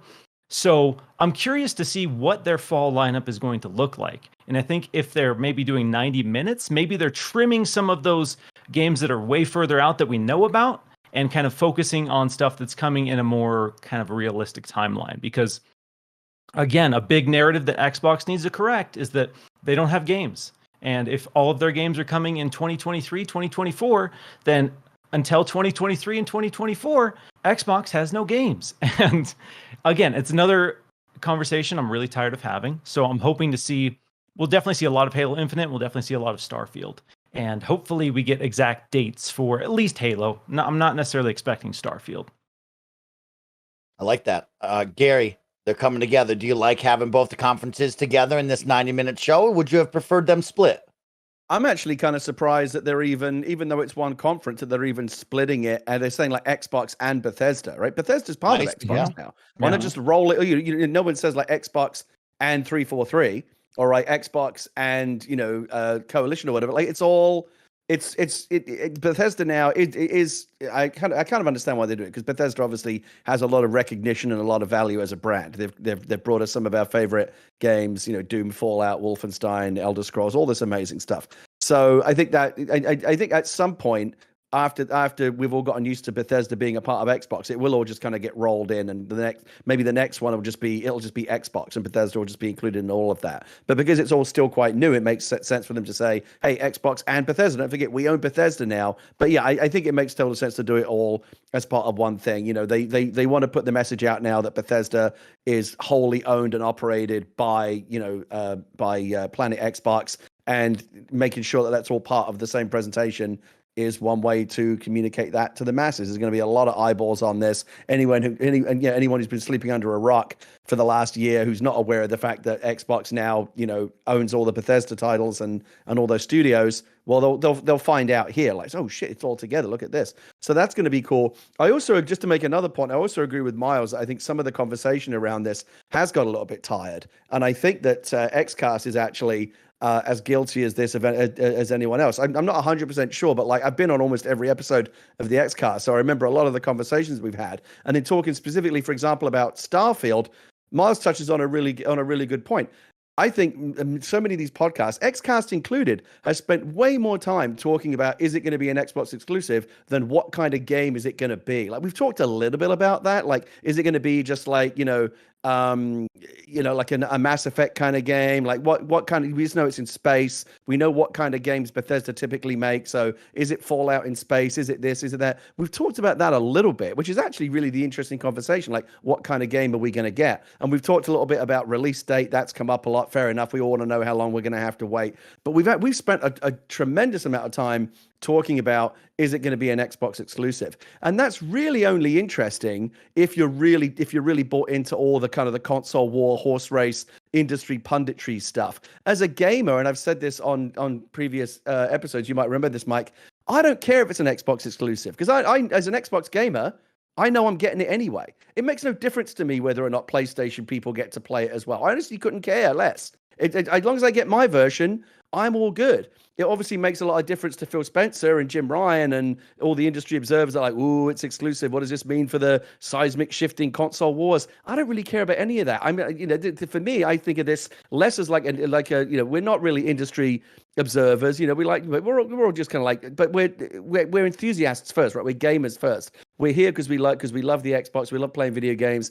So I'm curious to see what their fall lineup is going to look like. And I think if they're maybe doing 90 minutes, maybe they're trimming some of those games that are way further out that we know about and kind of focusing on stuff that's coming in a more kind of realistic timeline. Because again, a big narrative that Xbox needs to correct is that they don't have games. And if all of their games are coming in 2023, 2024, then until 2023 and 2024, Xbox has no games. And again, it's another conversation I'm really tired of having. So I'm hoping to see, we'll definitely see a lot of Halo Infinite. We'll definitely see a lot of Starfield. And hopefully we get exact dates for at least Halo. No, I'm not necessarily expecting Starfield. I like that. Gary, they're coming together. Do you like having both the conferences together in this 90-minute show, or would you have preferred them split? I'm actually kind of surprised that they're even though it's one conference, that they're even splitting it. And they're saying like Xbox and Bethesda, right? Bethesda's part of Xbox now. Why not just roll it? No one says like Xbox and 343, or right, Xbox and Coalition or whatever. Like it's all. It's Bethesda now. It is. I kind of understand why they do it, because Bethesda obviously has a lot of recognition and a lot of value as a brand. They've brought us some of our favorite games, Doom, Fallout, Wolfenstein, Elder Scrolls, all this amazing stuff. So I think that I think at some point after we've all gotten used to Bethesda being a part of Xbox, it will all just kind of get rolled in, and the next one will just be Xbox, and Bethesda will just be included in all of that. But because it's all still quite new, it makes sense for them to say, hey, Xbox and Bethesda. Don't forget, we own Bethesda now. But yeah, I think it makes total sense to do it all as part of one thing. They want to put the message out now that Bethesda is wholly owned and operated by Planet Xbox, and making sure that that's all part of the same presentation is one way to communicate that to the masses. There's going to be a lot of eyeballs on this. Anyone who's been sleeping under a rock for the last year, who's not aware of the fact that Xbox now, owns all the Bethesda titles and all those studios, well, they'll find out here, like, oh shit, it's all together. Look at this. So that's going to be cool. I also, just to make another point, I also agree with Miles. I think some of the conversation around this has got a little bit tired, and I think that Xcast is actually as guilty as this event as anyone else. I'm not 100% sure, but like I've been on almost every episode of the Xcast, so I remember a lot of the conversations we've had. And in talking specifically, for example, about Starfield, Miles touches on a really good point. I think so many of these podcasts, Xcast included, has spent way more time talking about, is it going to be an Xbox exclusive, than what kind of game is it going to be. Like we've talked a little bit about that. Like, is it going to be just like, like a Mass Effect kind of game? Like what kind of, we just know it's in space. We know what kind of games Bethesda typically make. So is it Fallout in space? Is it this? Is it that? We've talked about that a little bit, which is actually really the interesting conversation. Like, what kind of game are we going to get? And we've talked a little bit about release date. That's come up a lot. Fair enough. We all want to know how long we're going to have to wait. But we've spent a tremendous amount of time talking about, is it going to be an Xbox exclusive? And that's really only interesting if you're really bought into all the kind of the console war, horse race, industry punditry stuff. As a gamer, and I've said this on previous episodes, you might remember this, Mike, I don't care if it's an Xbox exclusive, because I as an Xbox gamer, I know I'm getting it anyway. It makes no difference to me whether or not PlayStation people get to play it as well. I honestly couldn't care less. As long as I get my version, I'm all good. It obviously makes a lot of difference to Phil Spencer and Jim Ryan and all the industry observers are like, ooh, it's exclusive. What does this mean for the seismic shifting console wars? I don't really care about any of that. I mean, for me, I think of this less as like a we're not really industry observers. We're all just kind of like, but we're enthusiasts first, right? We're gamers first. We're here because we love the Xbox. We love playing video games.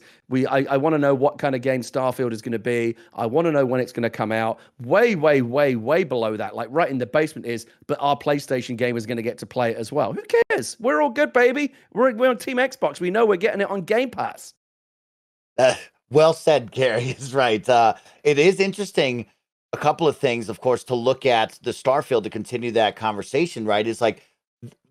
I want to know what kind of game Starfield is going to be. I want to know when it's going to come out. Way below that, like right in the basement is, but our PlayStation game is going to get to play it as well. Who cares? We're all good, baby. We're on Team Xbox. We know we're getting it on Game Pass. Well said, Gary is right. It is interesting. A couple of things, of course, to look at the Starfield to continue that conversation, right? Is like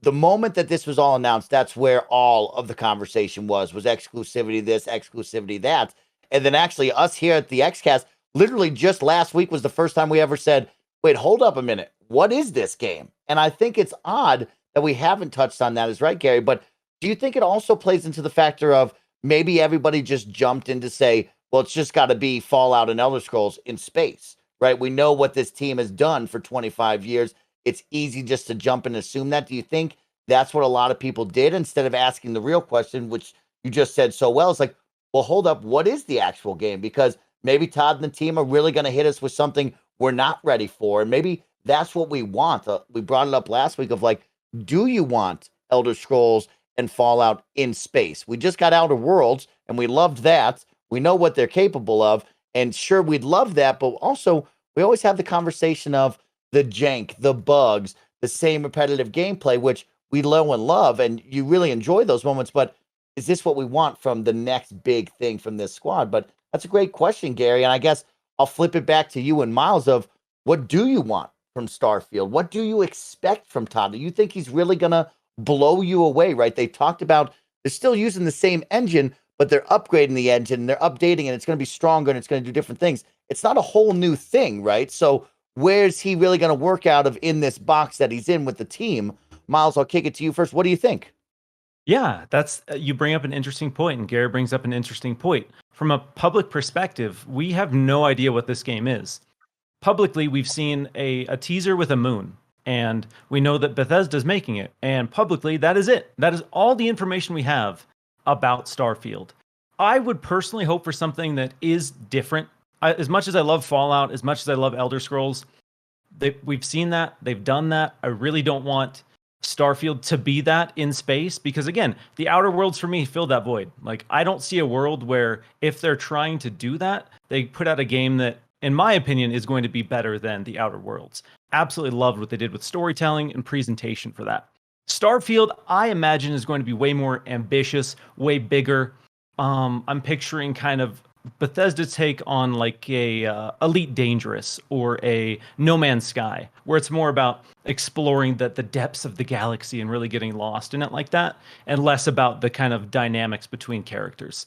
the moment that this was all announced, that's where all of the conversation was exclusivity this, exclusivity that. And then actually us here at the Xcast, literally just last week was the first time we ever said, wait, hold up a minute. What is this game? And I think it's odd that we haven't touched on that, is right, Gary. But do you think it also plays into the factor of maybe everybody just jumped in to say, well, it's just got to be Fallout and Elder Scrolls in space, right? We know what this team has done for 25 years. It's easy just to jump and assume that. Do you think that's what a lot of people did instead of asking the real question, which you just said so well. It's like, well, hold up, what is the actual game? Because maybe Todd and the team are really going to hit us with something we're not ready for. And maybe that's what we want. We brought it up last week of like, do you want Elder Scrolls and Fallout in space? We just got Outer Worlds and we loved that. We know what they're capable of. And sure, we'd love that. But also, we always have the conversation of the jank, the bugs, the same repetitive gameplay, which we know and love. And you really enjoy those moments. But is this what we want from the next big thing from this squad? But that's a great question, Gary. And I guess I'll flip it back to you and Miles of what do you want from Starfield? What do you expect from Todd? Do you think he's really going to blow you away, right? They talked about they're still using the same engine, but they're upgrading the engine, they're updating it, and it's going to be stronger and it's going to do different things. It's not a whole new thing, right? So where's he really going to work out of in this box that he's in with the team? Miles, I'll kick it to you first. What do you think? Yeah, that's you bring up an interesting point, and Gary brings up an interesting point. From a public perspective, we have no idea what this game is. Publicly, we've seen a teaser with a moon, and we know that Bethesda's making it. And publicly, that is it. That is all the information we have about Starfield. I would personally hope for something that is different. As much as I love Fallout, as much as I love Elder Scrolls, we've seen that. They've done that. I really don't want Starfield to be that in space because, again, the Outer Worlds for me fill that void. Like, I don't see a world where if they're trying to do that, they put out a game that, in my opinion, is going to be better than the Outer Worlds. Absolutely loved what they did with storytelling and presentation for that. Starfield, I imagine, is going to be way more ambitious, way bigger. I'm picturing kind of Bethesda's take on like a Elite Dangerous or a No Man's Sky, where it's more about exploring the depths of the galaxy and really getting lost in it like that, and less about the kind of dynamics between characters.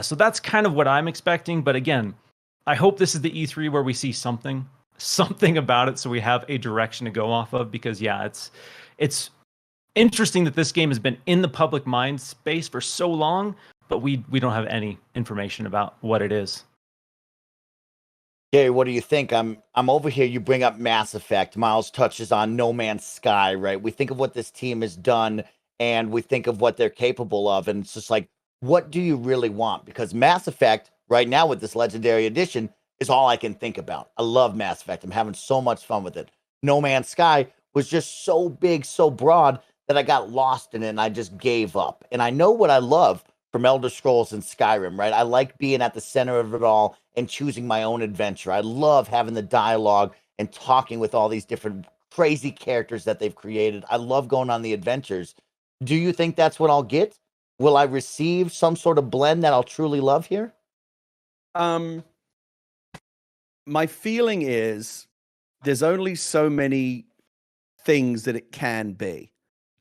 So that's kind of what I'm expecting. But again, I hope this is the E3 where we see something about it, so we have a direction to go off of. Because yeah, it's interesting that this game has been in the public mind space for so long, but we don't have any information about what it is. Gary, what do you think? I'm over here. You bring up Mass Effect. Miles touches on No Man's Sky, right? We think of what this team has done, and we think of what they're capable of, and it's just like, what do you really want? Because Mass Effect, right now with this Legendary Edition, is all I can think about. I love Mass Effect. I'm having so much fun with it. No Man's Sky was just so big, so broad that I got lost in it, and I just gave up. And I know what I love from Elder Scrolls and Skyrim, right? I like being at the center of it all and choosing my own adventure. I love having the dialogue and talking with all these different crazy characters that they've created. I love going on the adventures. Do you think that's what I'll get? Will I receive some sort of blend that I'll truly love here? My feeling is there's only so many things that it can be.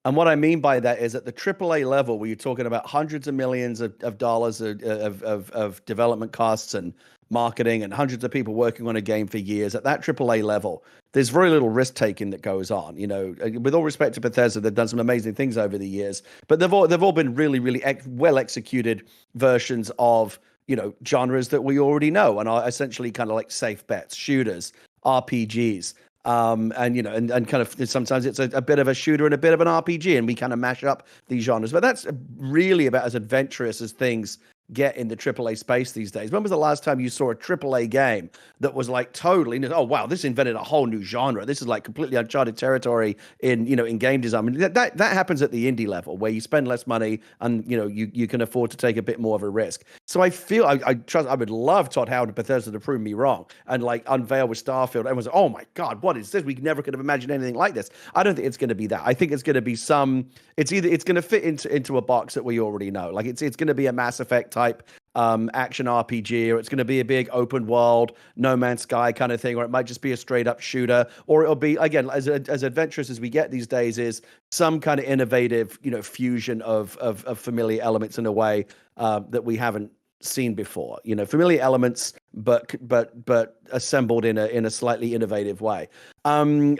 And what I mean by that is at the AAA level, where you're talking about hundreds of millions of dollars of development costs and marketing and hundreds of people working on a game for years, at that AAA level, there's very little risk taking that goes on. You know, with all respect to Bethesda, they've done some amazing things over the years, but they've all been really, really well executed versions of, you know, genres that we already know and are essentially kind of like safe bets, shooters, RPGs. And you know, and kind of sometimes it's a bit of a shooter and a bit of an RPG, and we kind of mash up these genres. But that's really about as adventurous as things get in the AAA space these days. When was the last time you saw a AAA game that was like totally, oh wow, this invented a whole new genre. This is like completely uncharted territory in, you know, in game design. I mean, that happens at the indie level where you spend less money and, you know, you can afford to take a bit more of a risk. So I feel I would love Todd Howard and Bethesda to prove me wrong and like unveil with Starfield. Everyone's like, oh my God, what is this? We never could have imagined anything like this. I don't think it's going to be that. I think it's going to be it's going to fit into a box that we already know. Like it's going to be a Mass Effect type action RPG, or it's going to be a big open world No Man's Sky kind of thing, or it might just be a straight up shooter, or it'll be, again, as adventurous as we get these days, is some kind of innovative, you know, fusion of familiar elements in a way that we haven't seen before. You know, familiar elements, but assembled in a slightly innovative way. You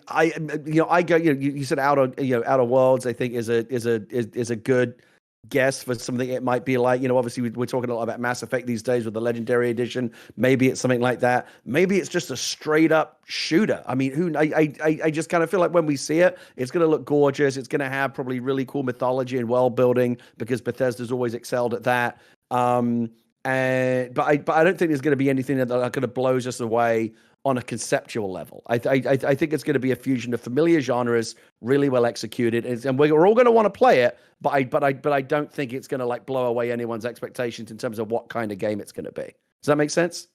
said Outer Worlds, I think is a good guess for something it might be like. Obviously we're talking a lot about Mass Effect these days with the Legendary Edition. Maybe it's something like that. Maybe it's just a straight up shooter. I mean, I just kind of feel like when we see it, it's going to look gorgeous. It's going to have probably really cool mythology and world building because Bethesda's always excelled at that. But I don't think there's going to be anything that kind of blows us away on a conceptual level. I think it's going to be a fusion of familiar genres, really well executed, and we're all going to want to play it. But I don't think it's going to like blow away anyone's expectations in terms of what kind of game it's going to be. Does that make sense?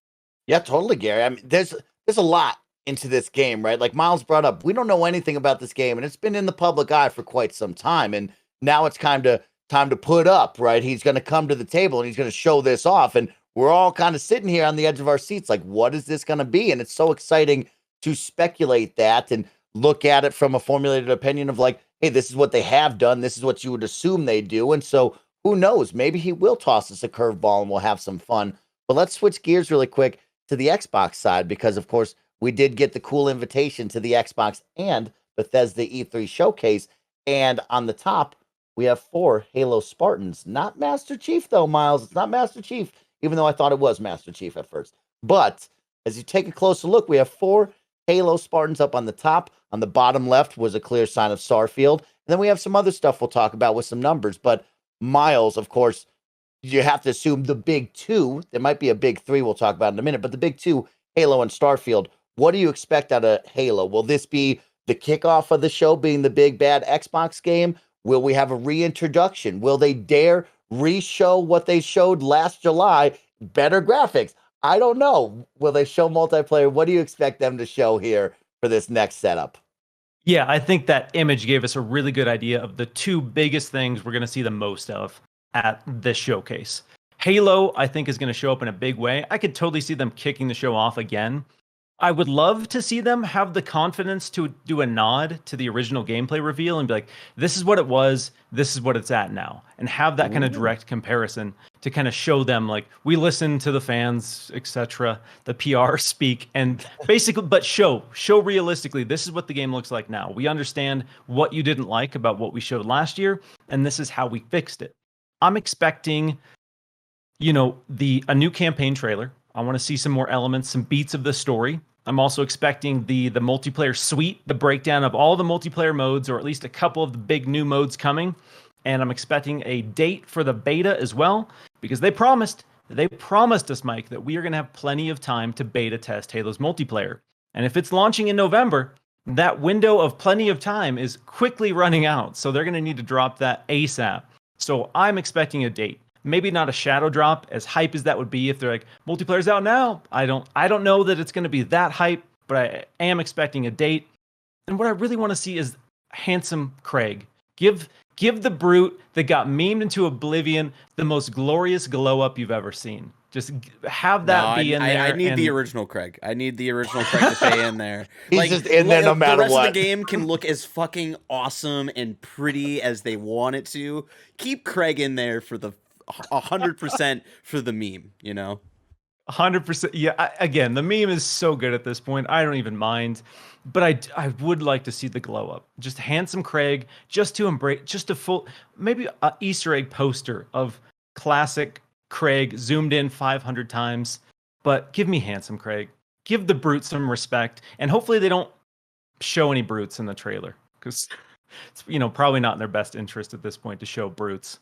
Yeah, totally, Gary. I mean, there's a lot into this game, right? Like Miles brought up, we don't know anything about this game, and it's been in the public eye for quite some time, and now it's time to put up, right? He's going to come to the table and he's going to show this off, and we're all kind of sitting here on the edge of our seats like, what is this going to be? And it's so exciting to speculate that and look at it from a formulated opinion of like, hey, this is what they have done. This is what you would assume they do. And so who knows? Maybe he will toss us a curveball and we'll have some fun. But let's switch gears really quick to the Xbox side because, of course, we did get the cool invitation to the Xbox and Bethesda E3 showcase. And on the top, we have 4 Halo Spartans. Not Master Chief, though, Miles. It's not Master Chief, even though I thought it was Master Chief at first. But as you take a closer look, we have 4 Halo Spartans up on the top. On the bottom left was a clear sign of Starfield. And then we have some other stuff we'll talk about with some numbers. But Miles, of course, you have to assume the big 2. There might be a big 3 we'll talk about in a minute. But the big 2, Halo and Starfield, what do you expect out of Halo? Will this be the kickoff of the show being the big bad Xbox game? Will we have a reintroduction? Will they dare re-show what they showed last July? Better graphics. I don't know. Will they show multiplayer? What do you expect them to show here for this next setup? Yeah, I think that image gave us a really good idea of the 2 biggest things we're going to see the most of at this showcase. Halo, I think, is going to show up in a big way. I could totally see them kicking the show off again. I would love to see them have the confidence to do a nod to the original gameplay reveal and be like, this is what it was, this is what it's at now, and have that kind of direct comparison to kind of show them like, we listen to the fans, etc., the PR speak, and basically, but show realistically, this is what the game looks like now. We understand what you didn't like about what we showed last year, and this is how we fixed it. I'm expecting, a new campaign trailer. I want to see some more elements, some beats of the story. I'm also expecting the multiplayer suite, the breakdown of all the multiplayer modes, or at least a couple of the big new modes coming. And I'm expecting a date for the beta as well, because they promised us, Mike, that we are going to have plenty of time to beta test Halo's multiplayer. And if it's launching in November, that window of plenty of time is quickly running out. So they're going to need to drop that ASAP. So I'm expecting a date. Maybe not a shadow drop, as hype as that would be if they're like, multiplayer's out now. I don't know that it's going to be that hype, but I am expecting a date. And what I really want to see is handsome Craig. Give the brute that got memed into oblivion the most glorious glow up you've ever seen. Just have that be in there. I need the original Craig. I need the original Craig to stay in there. He's just in there no matter what. The rest of the game can look as fucking awesome and pretty as they want it to. Keep Craig in there for the 100% for the meme, 100%. Yeah. Again, the meme is so good at this point. I don't even mind, but I would like to see the glow up. Just handsome Craig, just to embrace, just a full, maybe a Easter egg poster of classic Craig zoomed in 500 times. But give me handsome Craig. Give the brute some respect, and hopefully they don't show any brutes in the trailer because it's probably not in their best interest at this point to show brutes.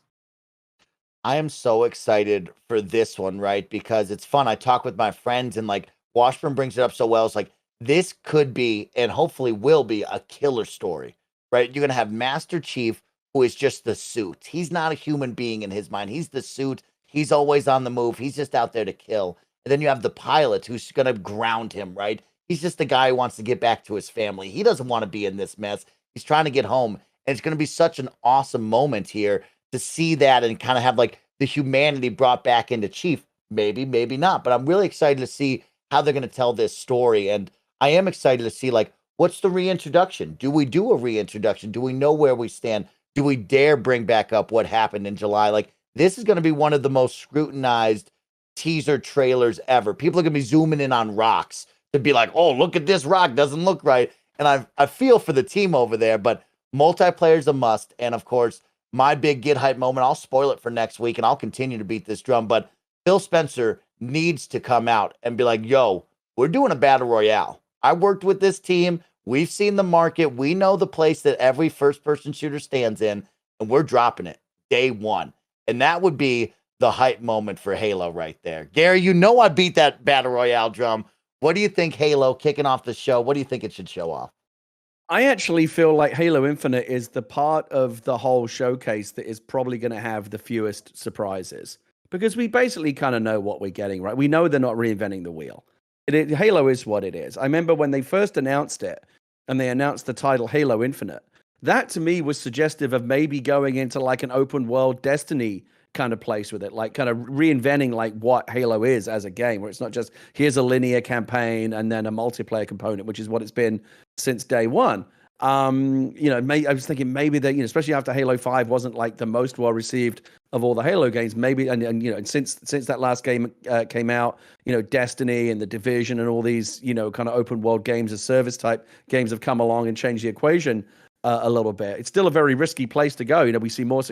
I am so excited for this one, right? Because it's fun. I talk with my friends and like Washburn brings it up so well. It's like, this could be, and hopefully will be, a killer story, right? You're going to have Master Chief, who is just the suit. He's not a human being in his mind. He's the suit. He's always on the move. He's just out there to kill. And then you have the pilot who's going to ground him, right? He's just the guy who wants to get back to his family. He doesn't want to be in this mess. He's trying to get home. And it's going to be such an awesome moment here to see that and kind of have like the humanity brought back into Chief. Maybe, maybe not. But I'm really excited to see how they're going to tell this story. And I am excited to see, like, what's the reintroduction? Do we do a reintroduction? Do we know where we stand? Do we dare bring back up what happened in July? Like, this is going to be one of the most scrutinized teaser trailers ever. People are going to be zooming in on rocks to be like, oh, look at this rock. Doesn't look right. And I feel for the team over there, but multiplayer is a must. And of course, my big get hype moment, I'll spoil it for next week and I'll continue to beat this drum, but Phil Spencer needs to come out and be like, yo, we're doing a battle royale. I worked with this team. We've seen the market. We know the place that every first person shooter stands in, and we're dropping it day one. And that would be the hype moment for Halo right there. Gary, you know I beat that battle royale drum. What do you think, Halo, kicking off the show? What do you think it should show off? I actually feel like Halo Infinite is the part of the whole showcase that is probably going to have the fewest surprises, because we basically kind of know what we're getting, right? We know they're not reinventing the wheel. Halo is what it is. I remember when they first announced it and they announced the title Halo Infinite, that to me was suggestive of maybe going into like an open world Destiny kind of place with it, like kind of reinventing like what Halo is as a game, where it's not just here's a linear campaign and then a multiplayer component, which is what it's been since day one. I was thinking maybe that, especially after Halo 5 wasn't like the most well received of all the Halo games, maybe, and since that last game came out, Destiny and The Division and all these, kind of open world games as service type games have come along and changed the equation a little bit. It's still a very risky place to go. We see more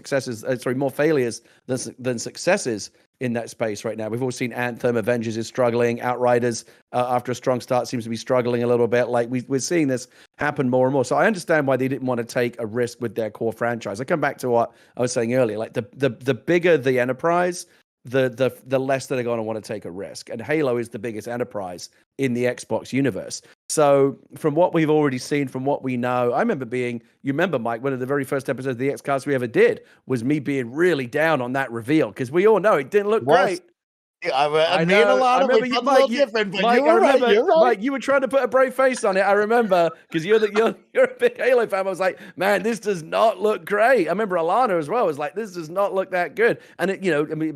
more failures than successes in that space right now. We've all seen Anthem, Avengers is struggling, Outriders after a strong start seems to be struggling a little bit. Like we're seeing this happen more and more. So I understand why they didn't want to take a risk with their core franchise. I come back to what I was saying earlier. Like the bigger the enterprise, the less that they're going to want to take a risk. And Halo is the biggest enterprise in the Xbox universe. So from what we've already seen, from what we know, I remember you remember, Mike, one of the very first episodes of the Xcast we ever did was me being really down on that reveal, because we all know it didn't look great. I know, a lot of it was a little different, but you were right. You're right. Mike, you were trying to put a brave face on it. I remember, because you're a big Halo fan. I was like, man, this does not look great. I remember Alana as well was like, this does not look that good. And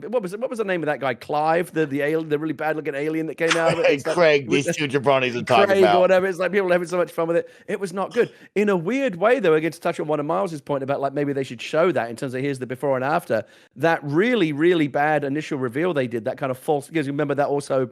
what was the name of that guy? Clive, the alien, the really bad looking alien that came out of it. Craig, these two jabronis are talking about. Or whatever. It's like people are having so much fun with it. It was not good. In a weird way, though, I get to touch on one of Miles's point about like maybe they should show that in terms of here's the before and after. That really, really bad initial reveal they did, that kind of false, because remember that also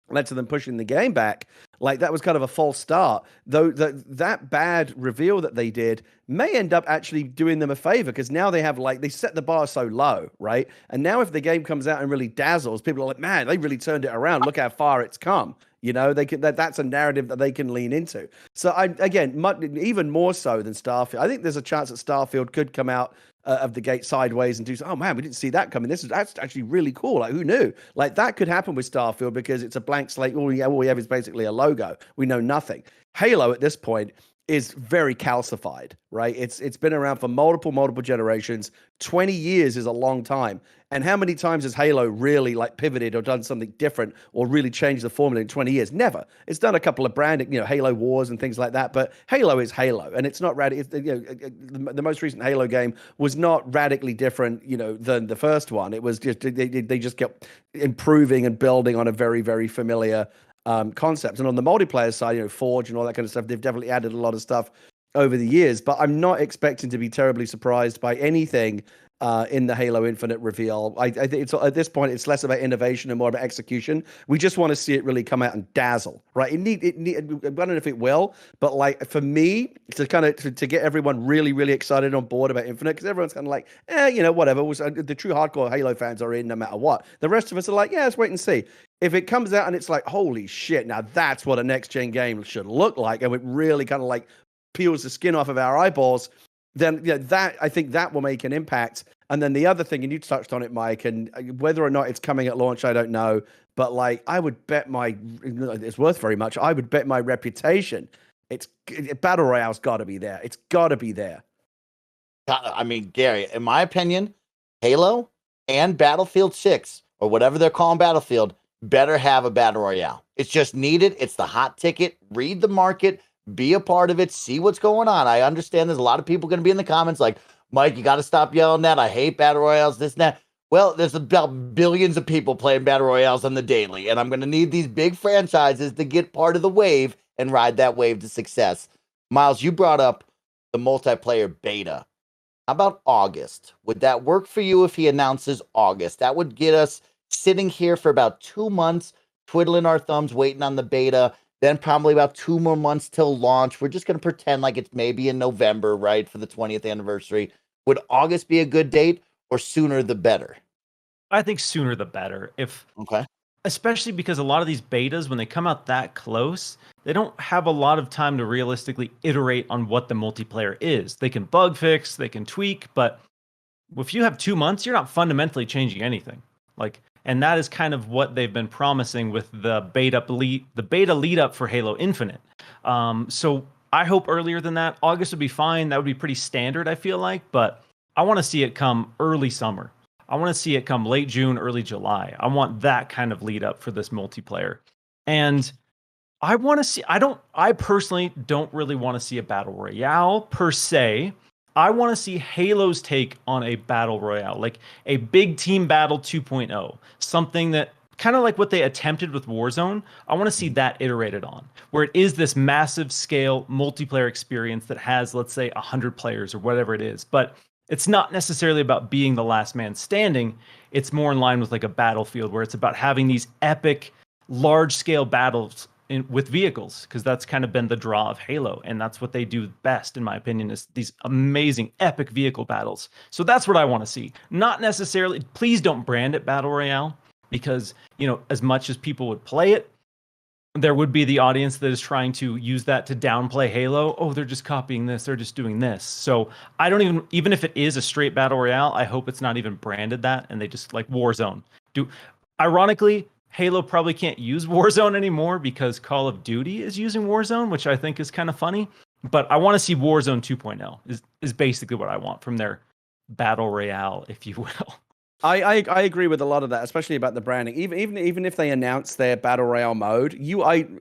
led to them pushing the game back. Like that was kind of a false start, though. That bad reveal that they did may end up actually doing them a favor, because now they set the bar so low, right? And now if the game comes out and really dazzles, people are like, man, they really turned it around. Look how far it's come. They can. That's a narrative that they can lean into. So even more so than Starfield, I think there's a chance that Starfield could come out of the gate sideways and do, oh man, we didn't see that coming. That's actually really cool. Like, who knew? Like that could happen with Starfield, because it's a blank slate. All we have is basically a logo. We know nothing. Halo at this point is very calcified, right? It's been around for multiple generations. 20 years is a long time. And how many times has Halo really like pivoted or done something different or really changed the formula in 20 years? Never. It's done a couple of branding, Halo Wars and things like that, but Halo is Halo, and it's not the most recent Halo game was not radically different, than the first one. It was just they just kept improving and building on a very, very familiar concept. And on the multiplayer side, Forge and all that kind of stuff, they've definitely added a lot of stuff over the years, but I'm not expecting to be terribly surprised by anything in the Halo Infinite reveal. I think it's at this point it's less about innovation and more about execution. We just want to see it really come out and dazzle, right? I don't know if it will, but like for me to kind of to get everyone really, really excited on board about Infinite, because everyone's kind of like, whatever. The true hardcore Halo fans are in no matter what. The rest of us are like, yeah, let's wait and see. If it comes out and it's like, holy shit, now that's what a next gen game should look like, and it really kind of like peels the skin off of our eyeballs, then that I think that will make an impact. And then the other thing, and you touched on it, Mike, and whether or not it's coming at launch, I don't know. But like, I would bet it's worth very much. I would bet my reputation. Battle Royale's got to be there. It's got to be there. I mean, Gary, in my opinion, Halo and Battlefield 6, or whatever they're calling Battlefield, better have a Battle Royale. It's just needed. It's the hot ticket. Read the market. Be a part of it. See what's going on. I understand there's a lot of people going to be in the comments like, Mike, you got to stop yelling that. I hate Battle Royales, this and that. Well, there's about billions of people playing Battle Royales on the daily, and I'm going to need these big franchises to get part of the wave and ride that wave to success. Miles, you brought up the multiplayer beta. How about August? Would that work for you if he announces August? That would get us sitting here for about 2 months, twiddling our thumbs, waiting on the beta. Then probably about 2 more months till launch. We're just going to pretend like it's maybe in November, right, for the 20th anniversary. Would August be a good date, or sooner the better? I think sooner the better. Okay. Especially because a lot of these betas, when they come out that close, they don't have a lot of time to realistically iterate on what the multiplayer is. They can bug fix, they can tweak, but if you have 2 months, you're not fundamentally changing anything. And that is kind of what they've been promising with the beta lead up for Halo Infinite. So I hope earlier than that. August would be fine. That would be pretty standard, I feel like, but I want to see it come early summer. I want to see it come late June, early July. I want that kind of lead up for this multiplayer. And I personally don't really want to see a battle royale per se. I want to see Halo's take on a battle royale, like a big team battle 2.0, something that kind of like what they attempted with Warzone. I want to see that iterated on, where it is this massive scale multiplayer experience that has, let's say, 100 players or whatever it is. But it's not necessarily about being the last man standing. It's more in line with like a Battlefield, where it's about having these epic, large scale battles with vehicles, because that's kind of been the draw of Halo, and that's what they do best, in my opinion, is these amazing epic vehicle battles. So that's what I want to see. Not necessarily, please don't brand it Battle Royale, because, as much as people would play it, there would be the audience that is trying to use that to downplay Halo. Oh, they're just copying this, they're just doing this. So I don't even if it is a straight Battle Royale, I hope it's not even branded that, and they just like Warzone. Ironically, Halo probably can't use Warzone anymore because Call of Duty is using Warzone, which I think is kind of funny. But I want to see Warzone 2.0 is basically what I want from their Battle Royale, if you will. I agree with a lot of that, especially about the branding. Even if they announce their Battle Royale mode,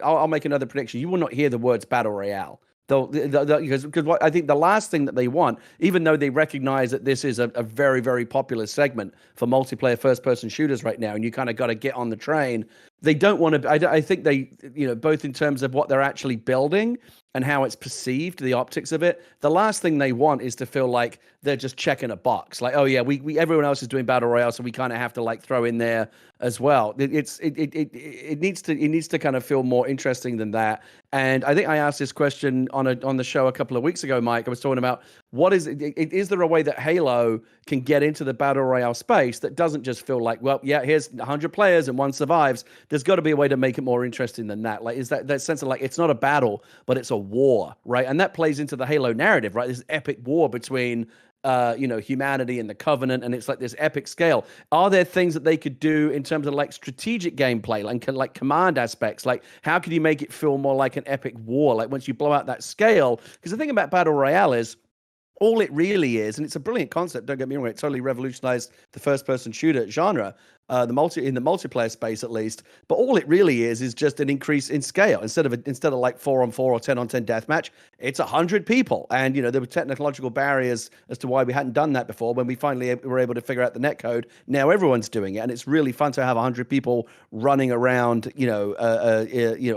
I'll make another prediction. You will not hear the words Battle Royale. Because I think the last thing that they want, even though they recognize that this is a very, very popular segment for multiplayer first-person shooters right now, and you kind of got to get on the train, they don't want to. I think they, both in terms of what they're actually building and how it's perceived, the optics of it. The last thing they want is to feel like they're just checking a box, like, oh yeah, we everyone else is doing Battle Royale, so we kind of have to like throw in there as well. It needs to kind of feel more interesting than that. And I think I asked this question on the show a couple of weeks ago, Mike. I was talking about is there a way that Halo can get into the Battle Royale space that doesn't just feel like, well, yeah, here's 100 players and one survives. There's got to be a way to make it more interesting than that. Like, is that sense of like, it's not a battle, but it's a war, right? And that plays into the Halo narrative, right? This epic war between humanity and the Covenant, and it's like this epic scale. Are there things that they could do in terms of like strategic gameplay, like command aspects? Like, how could you make it feel more like an epic war? Like, once you blow out that scale, because the thing about Battle Royale is, all it really is, and it's a brilliant concept, don't get me wrong, it totally revolutionized the first-person shooter genre, in the multiplayer space at least. But all it really is just an increase in scale. Instead of like 4-on-4 or 10-on-10 deathmatch, it's 100 people. And there were technological barriers as to why we hadn't done that before. When we finally were able to figure out the netcode, now everyone's doing it, and it's really fun to have 100 people running around, a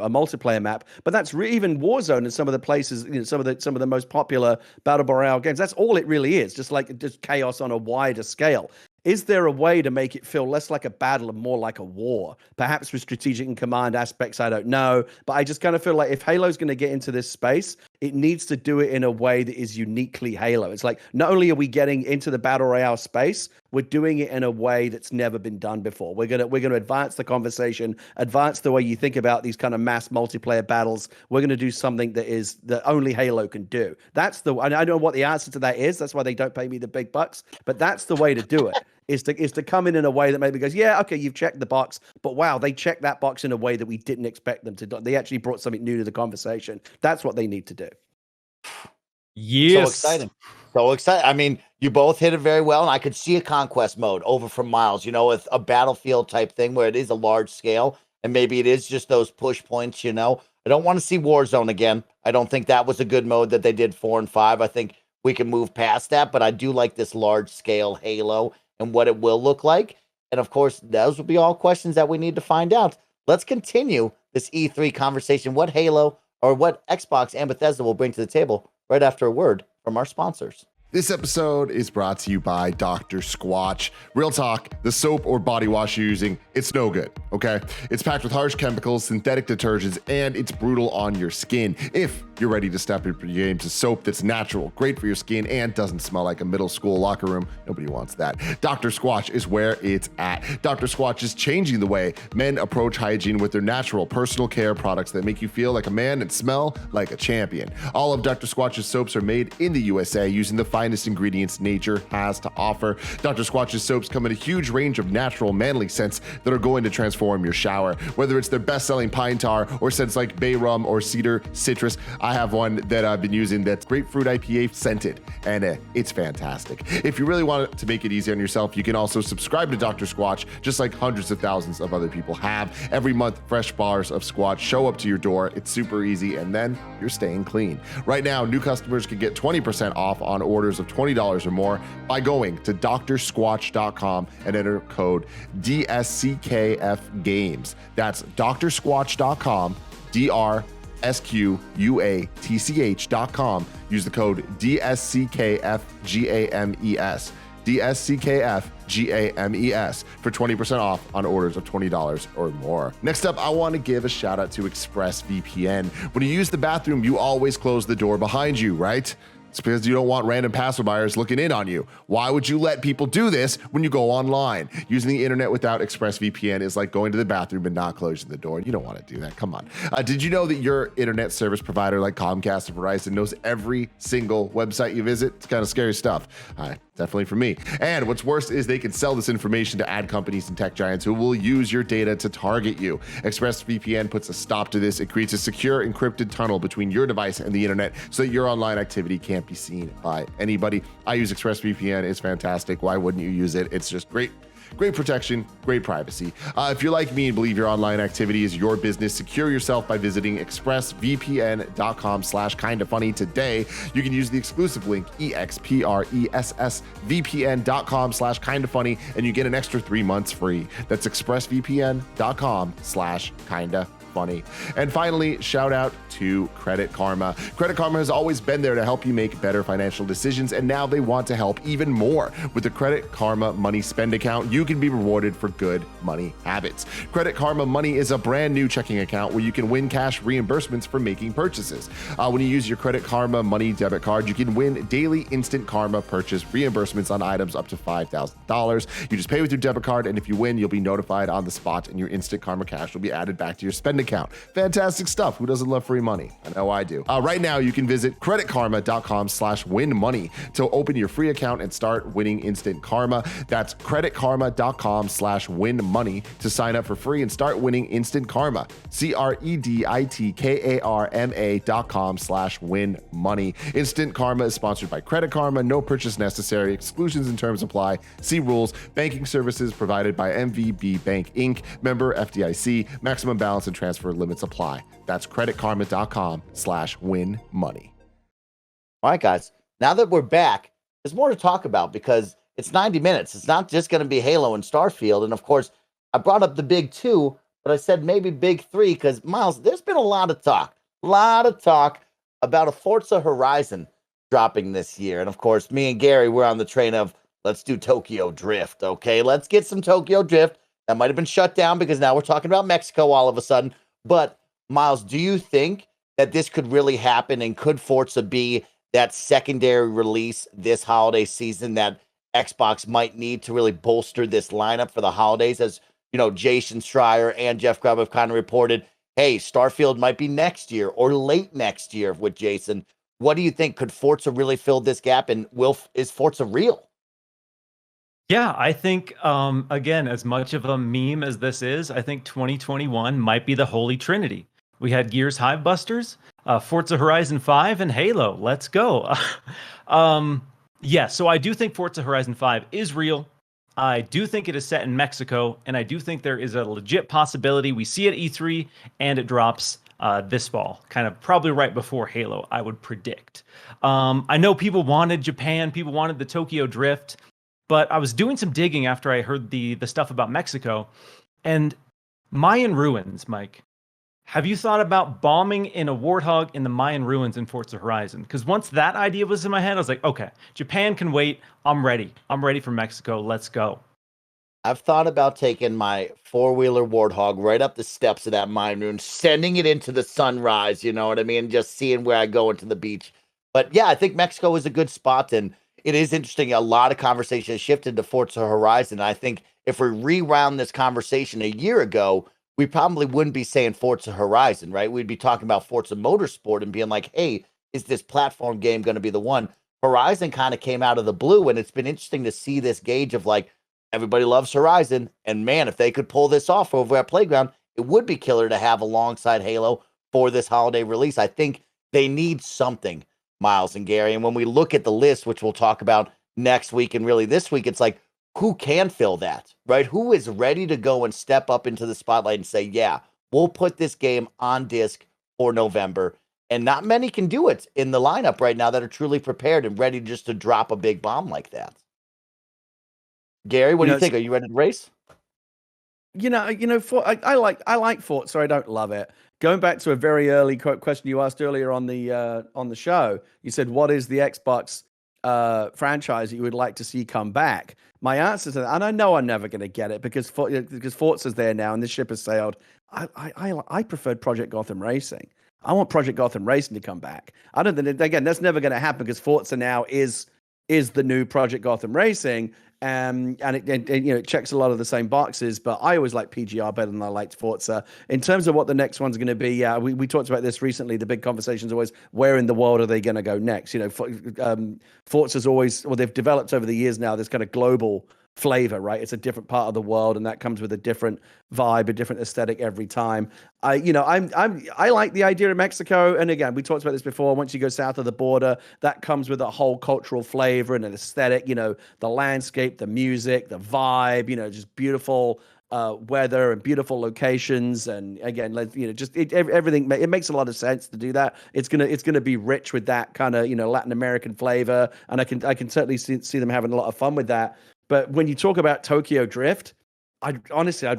multiplayer map. But that's even Warzone and some of the places, some of the most popular battle royale games. That's all it really is, just chaos on a wider scale. Is there a way to make it feel less like a battle and more like a war? Perhaps with strategic and command aspects, I don't know. But I just kind of feel like if Halo's going to get into this space, it needs to do it in a way that is uniquely Halo. It's like, not only are we getting into the Battle Royale space, we're doing it in a way that's never been done before. We're gonna advance the conversation, advance the way you think about these kind of mass multiplayer battles. We're gonna do something that only Halo can do. I don't know what the answer to that is. That's why they don't pay me the big bucks. But that's the way to do it. Is to come in a way that maybe goes, yeah, okay, you've checked the box, but wow, they checked that box in a way that we didn't expect them to do. They actually brought something new to the conversation. That's what they need to do. Yes. So excited. I mean, you both hit it very well, and I could see a conquest mode over from Miles, with a Battlefield type thing where it is a large scale, and maybe it is just those push points, I don't want to see Warzone again. I don't think that was a good mode that they did 4 and 5. I think we can move past that, but I do like this large scale Halo and what it will look like. And of course, those will be all questions that we need to find out. Let's continue this E3 conversation. What Halo or what Xbox and Bethesda will bring to the table right after a word from our sponsors. This episode is brought to you by Dr. Squatch. Real talk, the soap or body wash you're using, it's no good, okay? It's packed with harsh chemicals, synthetic detergents, and it's brutal on your skin. If you're ready to step up your game to soap that's natural, great for your skin, and doesn't smell like a middle school locker room. Nobody wants that. Dr. Squatch is where it's at. Dr. Squatch is changing the way men approach hygiene with their natural personal care products that make you feel like a man and smell like a champion. All of Dr. Squatch's soaps are made in the USA using the finest ingredients nature has to offer. Dr. Squatch's soaps come in a huge range of natural, manly scents that are going to transform your shower. Whether it's their best-selling pine tar or scents like bay rum or cedar citrus, I have one that I've been using that's grapefruit IPA scented, and it's fantastic. If you really want to make it easy on yourself, you can also subscribe to Dr. Squatch, just like hundreds of thousands of other people have. Every month, fresh bars of Squatch show up to your door. It's super easy, and then you're staying clean. Right now, new customers can get 20% off on orders of $20 or more by going to drsquatch.com and enter code DSCKF Games. That's drsquatch.com, DRSQUATCH.com. Use the code DSCKFGAMES. DSCKFGAMES for 20% off on orders of $20 or more. Next up, I want to give a shout out to ExpressVPN. When you use the bathroom, you always close the door behind you, right? It's because you don't want random passerbyers looking in on you. Why would you let people do this when you go online? Using the internet without ExpressVPN is like going to the bathroom and not closing the door. You don't want to do that. Come on. Did you know that your internet service provider like Comcast or Verizon knows every single website you visit? It's kind of scary stuff. Definitely for me. And what's worse is they can sell this information to ad companies and tech giants who will use your data to target you. ExpressVPN puts a stop to this. It creates a secure encrypted tunnel between your device and the internet so that your online activity can't be seen by anybody. I use ExpressVPN. It's fantastic. Why wouldn't you use it? It's just great. Great protection, great privacy. If you're like me and believe your online activity is your business, secure yourself by visiting expressvpn.com/kindafunny today. You can use the exclusive link expressvpn.com/kindafunny and you get an extra 3 months free. That's expressvpn.com/kindafunny. And finally, shout out to Credit Karma. Credit Karma has always been there to help you make better financial decisions, and now they want to help even more. With the Credit Karma Money Spend account, you can be rewarded for good money habits. Credit Karma Money is a brand new checking account where you can win cash reimbursements for making purchases. When you use your Credit Karma Money debit card, you can win daily instant Karma purchase reimbursements on items up to $5,000. You just pay with your debit card, and if you win, you'll be notified on the spot, and your instant Karma cash will be added back to your spend account. Fantastic stuff. Who doesn't love free money? I know I do. Right now, you can visit creditkarma.com/winmoney to open your free account and start winning instant Karma. That's creditkarma.com/winmoney to sign up for free and start winning instant Karma. creditkarma.com/winmoney. Instant Karma is sponsored by Credit Karma. No purchase necessary. Exclusions and terms apply. See rules. Banking services provided by MVB Bank Inc. Member FDIC. Maximum balance and transfer limits apply. That's creditkarma.com/winmoney. All right, guys. Now that we're back, there's more to talk about because it's 90 minutes. It's not just going to be Halo and Starfield. And of course, I brought up the big two, but I said maybe big three because, Miles, there's been a lot of talk about a Forza Horizon dropping this year. And of course, me and Gary, we're on the train of let's do Tokyo Drift. Okay, let's get some Tokyo Drift. That might have been shut down because now we're talking about Mexico all of a sudden. But Miles, do you think that this could really happen? And could Forza be that secondary release this holiday season that Xbox might need to really bolster this lineup for the holidays? As you know, Jason Schreier and Jeff Grubb have kind of reported, hey, Starfield might be next year or late next year with Jason. What do you think? Could Forza really fill this gap? And is Forza real? Yeah, I think, again, as much of a meme as this is, I think 2021 might be the Holy Trinity. We had Gears Hive Busters, Forza Horizon 5, and Halo. Let's go. Yeah, so I do think Forza Horizon 5 is real. I do think it is set in Mexico, and I do think there is a legit possibility we see it at E3 and it drops this fall, kind of probably right before Halo, I would predict. I know people wanted Japan, people wanted the Tokyo Drift, but I was doing some digging after I heard the stuff about Mexico, and Mayan ruins, Mike. Have you thought about bombing in a Warthog in the Mayan ruins in Forza Horizon? Because once that idea was in my head, I was like, okay, Japan can wait. I'm ready. I'm ready for Mexico. Let's go. I've thought about taking my four-wheeler Warthog right up the steps of that mine rune, sending it into the sunrise, you know what I mean? Just seeing where I go into the beach. But yeah, I think Mexico is a good spot, and it is interesting. A lot of conversation has shifted to Forza Horizon. I think if we rewound this conversation a year ago, we probably wouldn't be saying Forza Horizon, right? We'd be talking about Forza Motorsport and being like, hey, is this platform game going to be the one? Horizon kind of came out of the blue, and it's been interesting to see this gauge of like, everybody loves Horizon. And man, if they could pull this off over at Playground, it would be killer to have alongside Halo for this holiday release. I think they need something, Miles and Gary. And when we look at the list, which we'll talk about next week and really this week, it's like, who can fill that, right? Who is ready to go and step up into the spotlight and say, yeah, we'll put this game on disc for November. And not many can do it in the lineup right now that are truly prepared and ready just to drop a big bomb like that. Gary, what do you think? Are you ready to race? I like Forza. I don't love it. Going back to a very early question you asked earlier on the show, you said, "What is the Xbox franchise that you would like to see come back?" My answer to that, and I know I'm never going to get it because Forza's there now and this ship has sailed. I preferred Project Gotham Racing. I want Project Gotham Racing to come back. I don't think again that's never going to happen because Forza now is the new Project Gotham Racing. And it checks a lot of the same boxes, but I always like PGR better than I liked Forza. In terms of what the next one's going to be, we talked about this recently. The big conversation is always, where in the world are they going to go next? Forza's always, they've developed over the years now this kind of global flavor, right? It's a different part of the world, and that comes with a different vibe, a different aesthetic every time. I like the idea of Mexico, and again, we talked about this before. Once you go south of the border, that comes with a whole cultural flavor and an aesthetic. The landscape, the music, the vibe. Just beautiful weather and beautiful locations, and again, everything. It makes a lot of sense to do that. It's gonna be rich with that kind of Latin American flavor, and I can certainly see them having a lot of fun with that. But when you talk about Tokyo Drift, I'd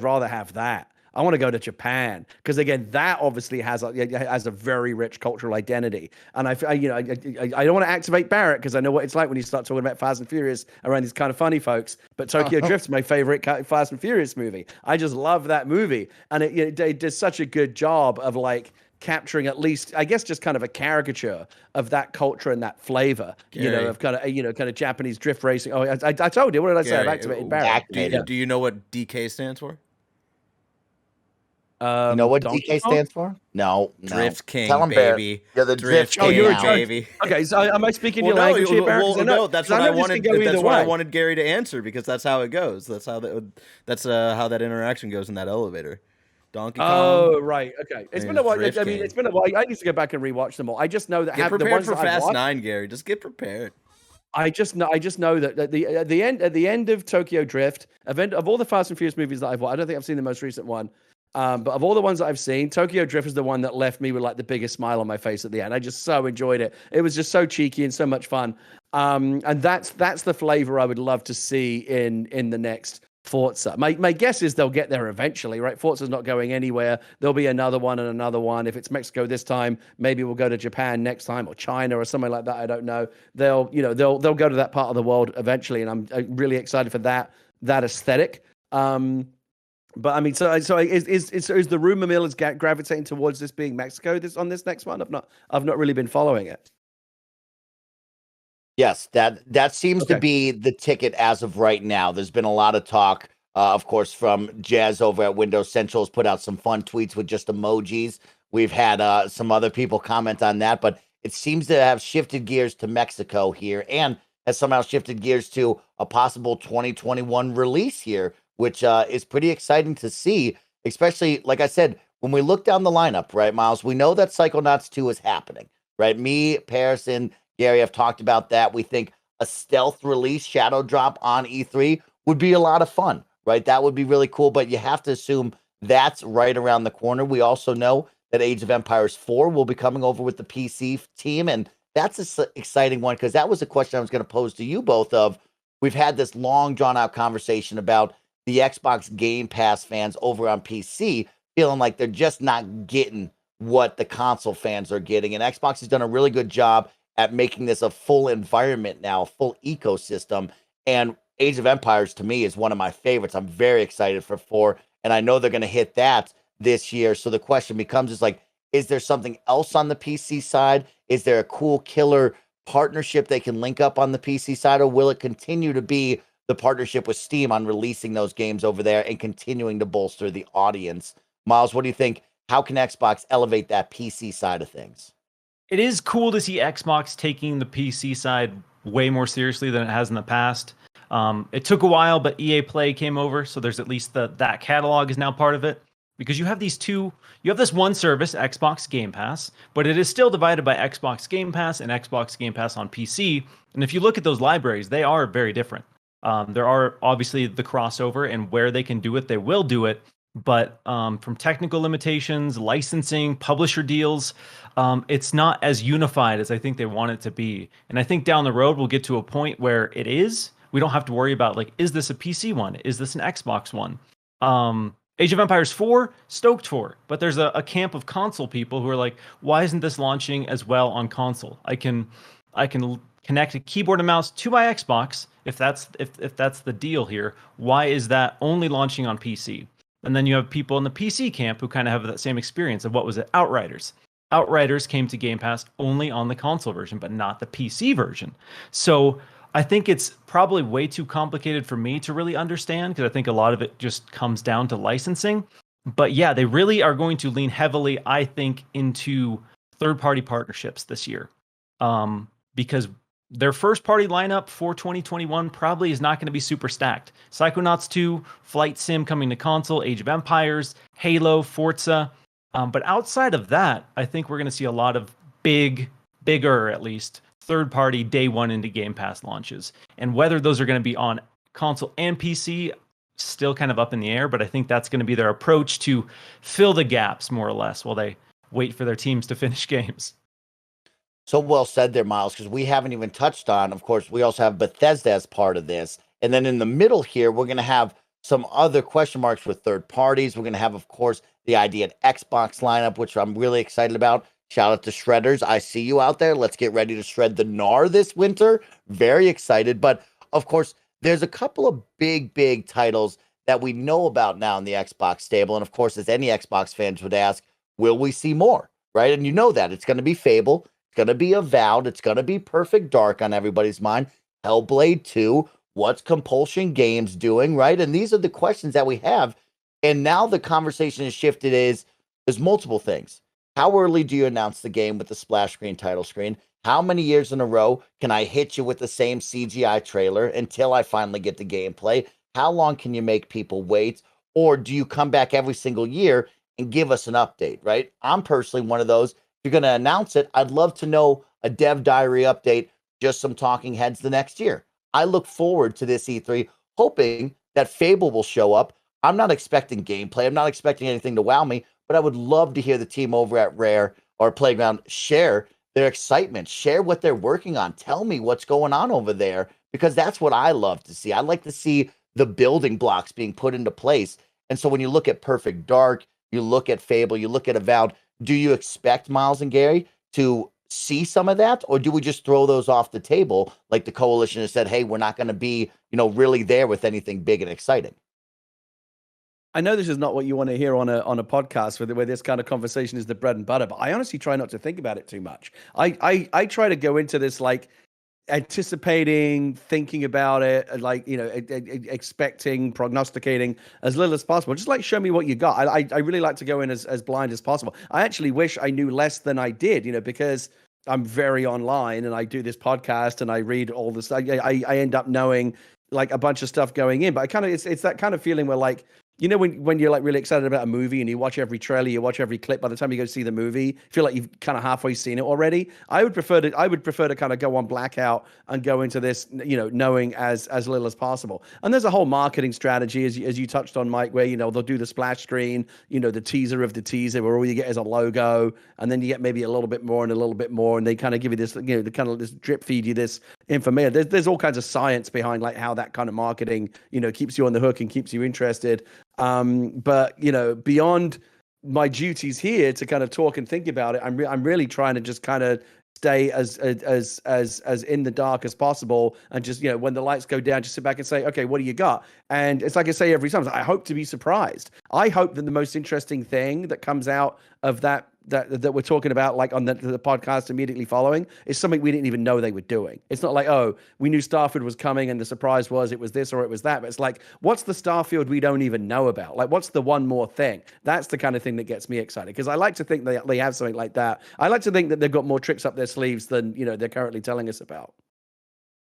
rather have that. I want to go to Japan because again, that obviously has a very rich cultural identity. And I don't want to activate Barrett because I know what it's like when you start talking about Fast and Furious around these kind of funny folks. But Tokyo Drift's my favorite Fast and Furious movie. I just love that movie, and it does such a good job of like capturing at least, I guess, just kind of a caricature of that culture and that flavor, Gary, of kind of Japanese drift racing. Oh, I told you. What did I say? I've activated Barrett. Do you know what DK stands for? You know what Donkey DK stands for? No. Drift King, Tell him, baby. Bear. You're the Drift King. Oh, you're now. a baby. Okay, so am I speaking your language here, Barrett? No, that's what I wanted. That's what I wanted Gary to answer because that's how it goes. That's how that interaction goes in that elevator. Donkey Kong. Oh, right. Okay. It's been a while. It's been a while. I need to go back and rewatch them all. I just know that get prepared for Fast 9, Gary. Just get prepared. I just know that at the end of Tokyo Drift, of all the Fast and Furious movies that I've watched, I don't think I've seen the most recent one. But of all the ones that I've seen, Tokyo Drift is the one that left me with like the biggest smile on my face at the end. I just so enjoyed it. It was just so cheeky and so much fun. And that's the flavor I would love to see in the next Forza. My guess is they'll get there eventually, right? Forza's not going anywhere. There'll be another one and another one. If it's Mexico this time, maybe we'll go to Japan next time or China or something like that. I don't know. They'll go to that part of the world eventually, and I'm really excited for that aesthetic. But I mean, so is the rumor mill is gravitating towards this being Mexico on this next one? I've not really been following it. Yes, that seems to be the ticket as of right now. There's been a lot of talk, of course, from Jazz over at Windows Central has put out some fun tweets with just emojis. We've had some other people comment on that, but it seems to have shifted gears to Mexico here and has somehow shifted gears to a possible 2021 release here, which is pretty exciting to see, especially, like I said, when we look down the lineup, right, Miles, we know that Psychonauts 2 is happening, right? Me, Paris, and Gary have talked about that. We think a stealth release shadow drop on E3 would be a lot of fun, right? That would be really cool, but you have to assume that's right around the corner. We also know that Age of Empires 4 will be coming over with the PC team, and that's an exciting one because that was a question I was going to pose to you both of, we've had this long drawn-out conversation about the Xbox Game Pass fans over on PC feeling like they're just not getting what the console fans are getting, and Xbox has done a really good job at making this a full environment now, a full ecosystem. And Age of Empires to me is one of my favorites. I'm very excited for 4, and I know they're going to hit that this year. So the question becomes is there something else on the PC side? Is there a cool killer partnership they can link up on the PC side, or will it continue to be the partnership with Steam on releasing those games over there and continuing to bolster the audience? Miles, what do you think? How can Xbox elevate that PC side of things? It is cool to see Xbox taking the PC side way more seriously than it has in the past. It took a while, but EA Play came over, so there's at least that catalog is now part of it. Because you have this one service, Xbox Game Pass, but it is still divided by Xbox Game Pass and Xbox Game Pass on PC. And if you look at those libraries, they are very different. There are obviously the crossover, and where they can do it, they will do it. But from technical limitations, licensing, publisher deals, it's not as unified as I think they want it to be. And I think down the road, we'll get to a point where it is. We don't have to worry about, is this a PC one? Is this an Xbox one? Age of Empires 4, stoked for, but there's a camp of console people who are like, why isn't this launching as well on console? I can connect a keyboard and mouse to my Xbox if that's the deal here. Why is that only launching on PC? And then you have people in the PC camp who kind of have that same experience of, what was it, Outriders. Outriders came to Game Pass only on the console version, but not the PC version. So I think it's probably way too complicated for me to really understand, because I think a lot of it just comes down to licensing. But yeah, they really are going to lean heavily, I think, into third-party partnerships this year. Because their first-party lineup for 2021 probably is not going to be super stacked. Psychonauts 2, Flight Sim coming to console, Age of Empires, Halo, Forza. But outside of that, I think we're going to see a lot of bigger at least, third-party day one into Game Pass launches. And whether those are going to be on console and PC, still kind of up in the air, but I think that's going to be their approach to fill the gaps, more or less, while they wait for their teams to finish games. So well said there, Miles, because we haven't even touched on, of course, we also have Bethesda as part of this. And then in the middle here, we're going to have some other question marks with third parties. We're going to have, of course, the idea of Xbox lineup, which I'm really excited about. Shout out to Shredders. I see you out there. Let's get ready to shred the gnar this winter. Very excited. But of course, there's a couple of big titles that we know about now in the Xbox stable. And of course, as any Xbox fans would ask, will we see more? Right? And you know that. It's going to be Fable. It's going to be Avowed. It's going to be Perfect Dark on everybody's mind. Hellblade 2. What's Compulsion Games doing? Right? And these are the questions that we have. And now the conversation has shifted there's multiple things. How early do you announce the game with the splash screen title screen? How many years in a row can I hit you with the same CGI trailer until I finally get the gameplay? How long can you make people wait? Or do you come back every single year and give us an update, right? I'm personally one of those. If you're going to announce it, I'd love to know a dev diary update, just some talking heads the next year. I look forward to this E3, hoping that Fable will show up. I'm not expecting gameplay. I'm not expecting anything to wow me, but I would love to hear the team over at Rare or Playground share their excitement, share what they're working on. Tell me what's going on over there, because that's what I love to see. I like to see the building blocks being put into place. And so when you look at Perfect Dark, you look at Fable, you look at Avowed, do you expect, Miles and Gary, to see some of that? Or do we just throw those off the table like the coalition has said, hey, we're not going to be, really there with anything big and exciting? I know this is not what you want to hear on a podcast where this kind of conversation is the bread and butter, but I honestly try not to think about it too much. I try to go into this anticipating, thinking about it, expecting, prognosticating as little as possible. Just show me what you got. I really like to go in as blind as possible. I actually wish I knew less than I did, because I'm very online and I do this podcast and I read all this. I end up knowing a bunch of stuff going in, but it's that kind of feeling where when you're really excited about a movie and you watch every trailer, you watch every clip, by the time you go see the movie, you feel like you've kind of halfway seen it already. I would prefer to kind of go on blackout and go into this, knowing as little as possible. And there's a whole marketing strategy, as you touched on, Mike, where, they'll do the splash screen, the teaser of the teaser, where all you get is a logo, and then you get maybe a little bit more and a little bit more, and they kind of give you this, they kind of this drip feed you this information. There's all kinds of science behind how that kind of marketing, keeps you on the hook and keeps you interested. But beyond my duties here to kind of talk and think about it, I'm really trying to just kind of stay as in the dark as possible, and just, you know, when the lights go down, just sit back and say, okay, what do you got? And it's like I say every time, I hope to be surprised. I hope that the most interesting thing that comes out of that we're talking about, like on the podcast immediately following, is something we didn't even know they were doing. It's not like, oh, we knew Starfield was coming and the surprise was it was this or it was that, but it's like, what's the Starfield we don't even know about? Like, what's the one more thing? That's the kind of thing that gets me excited, because I like to think they have something like that. I like to think that they've got more tricks up their sleeves than, you know, they're currently telling us about.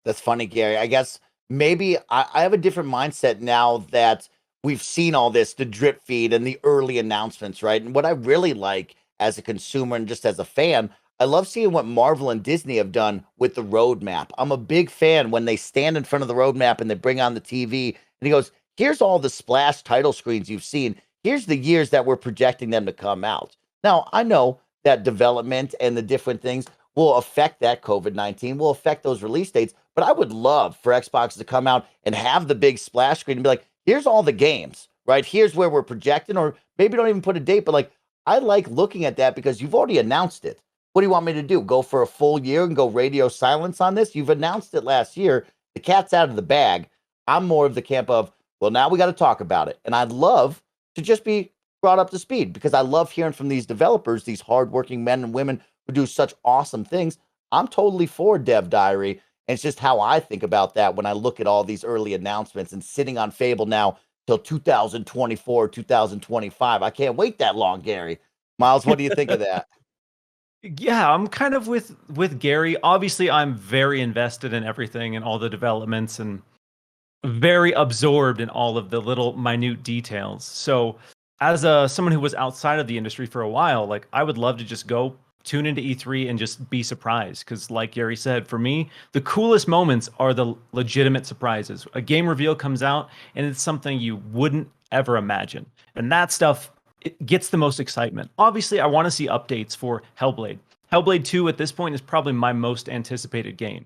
That's funny, Gary. I guess maybe I have a different mindset now that we've seen all this, the drip feed and the early announcements, right? And what I really like as a consumer and just as a fan, I love seeing what Marvel and Disney have done with the roadmap. I'm a big fan when they stand in front of the roadmap and they bring on the TV and he goes, here's all the splash title screens you've seen. Here's the years that we're projecting them to come out. Now, I know that development and the different things will affect that. COVID-19 will affect those release dates, but I would love for Xbox to come out and have the big splash screen and be like, here's all the games, right? Here's where we're projecting, or maybe don't even put a date, but like, I like looking at that because you've already announced it. What do you want me to do? Go for a full year and go radio silence on this? You've announced it last year. The cat's out of the bag. I'm more of the camp of, well, now we got to talk about it. And I'd love to just be brought up to speed, because I love hearing from these developers, these hardworking men and women who do such awesome things. I'm totally for Dev Diary. And it's just how I think about that when I look at all these early announcements and sitting on Fable now till 2024, 2025. I can't wait that long, Gary. Miles, what do you think of that? Yeah, I'm kind of with Gary. Obviously, I'm very invested in everything and all the developments, and very absorbed in all of the little minute details. So as someone who was outside of the industry for a while, like, I would love to just go tune into E3 and just be surprised. Because like Gary said, for me, the coolest moments are the legitimate surprises. A game reveal comes out and it's something you wouldn't ever imagine. And that stuff, it gets the most excitement. Obviously, I want to see updates for Hellblade. Hellblade 2 at this point is probably my most anticipated game.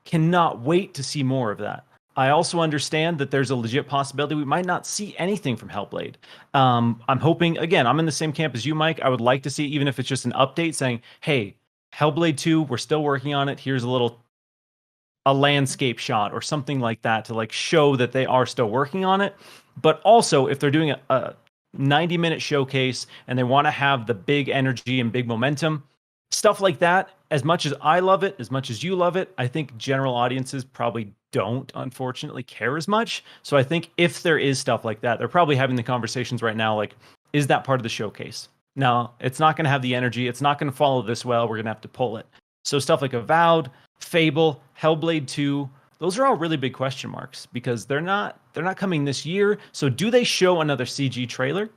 Cannot wait to see more of that. I also understand that there's a legit possibility we might not see anything from Hellblade. I'm hoping, again, I'm in the same camp as you, Mike. I would like to see, even if it's just an update saying, hey, Hellblade 2, we're still working on it. Here's a landscape shot or something like that to like show that they are still working on it. But also, if they're doing a 90-minute showcase and they want to have the big energy and big momentum, stuff like that, as much as I love it, as much as you love it, I think general audiences probably don't, unfortunately, care as much. So I think if there is stuff like that, they're probably having the conversations right now, like, is that part of the showcase? No, it's not going to have the energy. It's not going to follow this well. We're going to have to pull it. So stuff like Avowed, Fable, Hellblade 2, those are all really big question marks, because they're not coming this year. So do they show another CG trailer?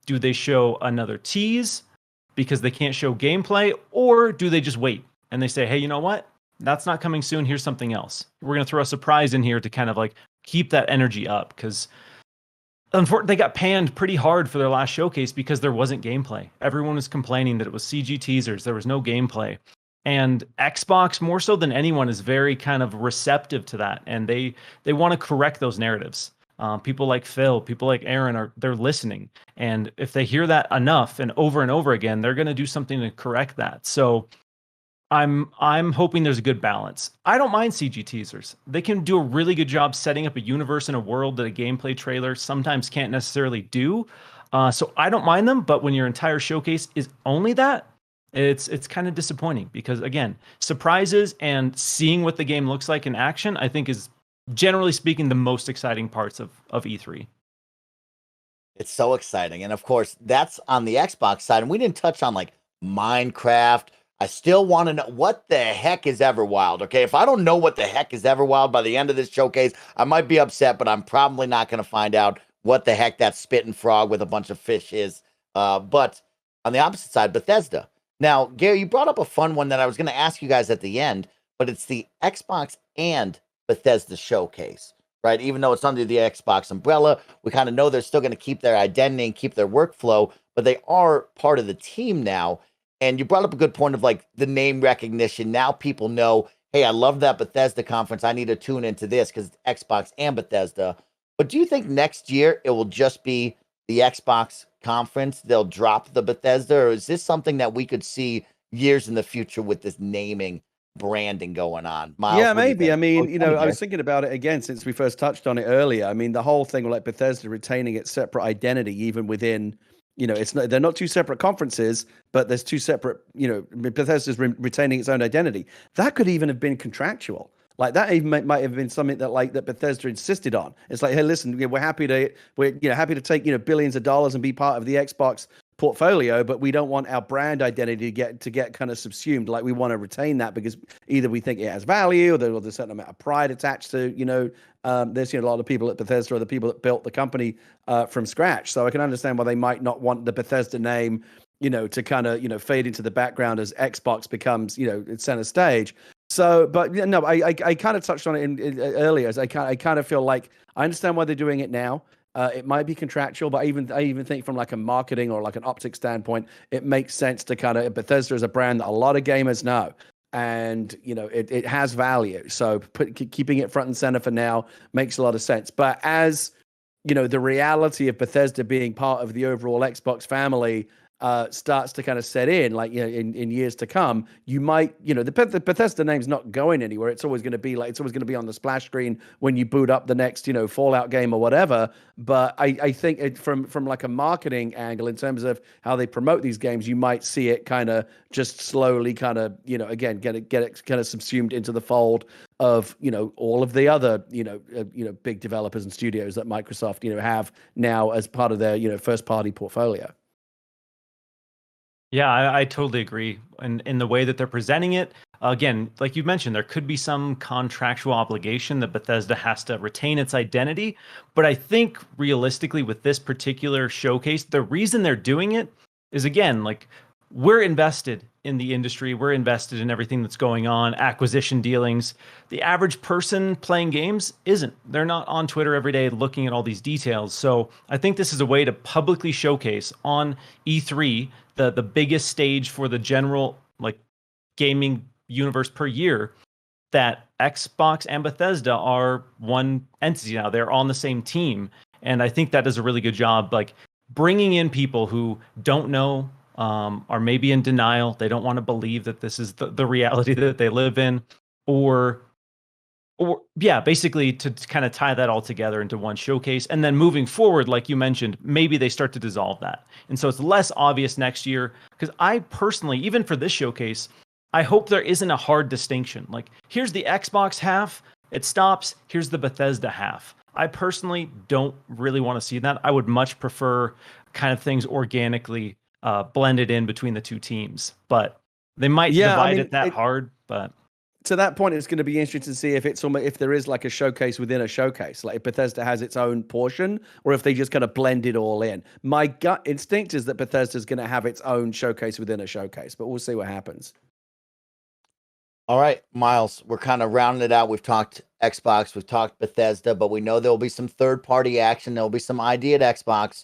Do they show another tease because they can't show gameplay? Or do they just wait and they say, hey, you know what? That's not coming soon. Here's something else. We're going to throw a surprise in here to kind of like keep that energy up, because unfortunately, they got panned pretty hard for their last showcase because there wasn't gameplay. Everyone was complaining that it was CG teasers. There was no gameplay. And Xbox, more so than anyone, is very kind of receptive to that. And they want to correct those narratives. People like Phil, people like Aaron, they're listening. And if they hear that enough and over again, they're going to do something to correct that. So I'm hoping there's a good balance. I don't mind CG teasers. They can do a really good job setting up a universe and a world that a gameplay trailer sometimes can't necessarily do. So I don't mind them, but when your entire showcase is only that, it's kind of disappointing, because again, surprises and seeing what the game looks like in action, I think, is generally speaking the most exciting parts of E3. It's so exciting. And of course, that's on the Xbox side. And we didn't touch on like Minecraft. I still want to know what the heck is Everwild. Okay, if I don't know what the heck is Everwild by the end of this showcase, I might be upset, but I'm probably not going to find out what the heck that spitting frog with a bunch of fish is. But on the opposite side, Bethesda. Now, Gary, you brought up a fun one that I was going to ask you guys at the end, but it's the Xbox and Bethesda showcase, right? Even though it's under the Xbox umbrella, we kind of know they're still going to keep their identity and keep their workflow, but they are part of the team now. And you brought up a good point of like the name recognition. Now people know, hey, I love that Bethesda conference. I need to tune into this because it's Xbox and Bethesda. But do you think next year it will just be the Xbox conference? They'll drop the Bethesda, or is this something that we could see years in the future with this naming branding going on. Miles, Yeah, what do you maybe. think? I mean, Oh, I was thinking about it again since we first touched on it earlier. I mean, the whole thing with like Bethesda retaining its separate identity, even within, they're not two separate conferences, but there's two separate, Bethesda's retaining its own identity. That could even have been contractual. Like that even might have been something that Bethesda insisted on. It's like, hey, listen, we're happy to take billions of dollars and be part of the Xbox portfolio, but we don't want our brand identity to get kind of subsumed. Like we want to retain that because either we think it has value, or there's a certain amount of pride attached to there's a lot of people at Bethesda are the people that built the company from scratch. So I can understand why they might not want the Bethesda name to kind of fade into the background as Xbox becomes center stage. So, but no, I kind of touched on it in earlier. As I kind of feel like I understand why they're doing it now. It might be contractual, but I even think from like a marketing or like an optics standpoint, it makes sense to kind of Bethesda is a brand that a lot of gamers know, and it has value. So keeping it front and center for now makes a lot of sense. But as the reality of Bethesda being part of the overall Xbox family starts to kind of set in, like in years to come, you might the Bethesda name's not going anywhere. It's always going to be on the splash screen when you boot up the next Fallout game or whatever. But I think from like a marketing angle in terms of how they promote these games, you might see it kind of just slowly kind of again get it kind of subsumed into the fold of all of the other big developers and studios that Microsoft have now as part of their first party portfolio. Yeah, I totally agree. And in the way that they're presenting it, again, like you mentioned, there could be some contractual obligation that Bethesda has to retain its identity. But I think realistically, with this particular showcase, the reason they're doing it is, again, like we're invested in the industry, we're invested in everything that's going on, acquisition dealings. The average person playing games isn't. They're not on Twitter every day looking at all these details. So I think this is a way to publicly showcase on E3, the biggest stage for the general like gaming universe per year, that Xbox and Bethesda are one entity now. They're on the same team. And I think that does a really good job, like bringing in people who don't know, are maybe in denial. They don't want to believe that this is the reality that they live in, or yeah, basically to kind of tie that all together into one showcase. And then moving forward, like you mentioned, maybe they start to dissolve that. And so it's less obvious next year. Because I personally, even for this showcase, I hope there isn't a hard distinction. Like, here's the Xbox half, it stops, here's the Bethesda half. I personally don't really want to see that. I would much prefer kind of things organically blended in between the two teams. But they might divide it that hard, but to that point, it's going to be interesting to see if there is like a showcase within a showcase, like if Bethesda has its own portion, or if they just kind of blend it all in. My gut instinct is that Bethesda is going to have its own showcase within a showcase, but we'll see what happens. All right, Miles, we're kind of rounding it out. We've talked Xbox, we've talked Bethesda, but we know there'll be some third-party action. There'll be some ID at Xbox,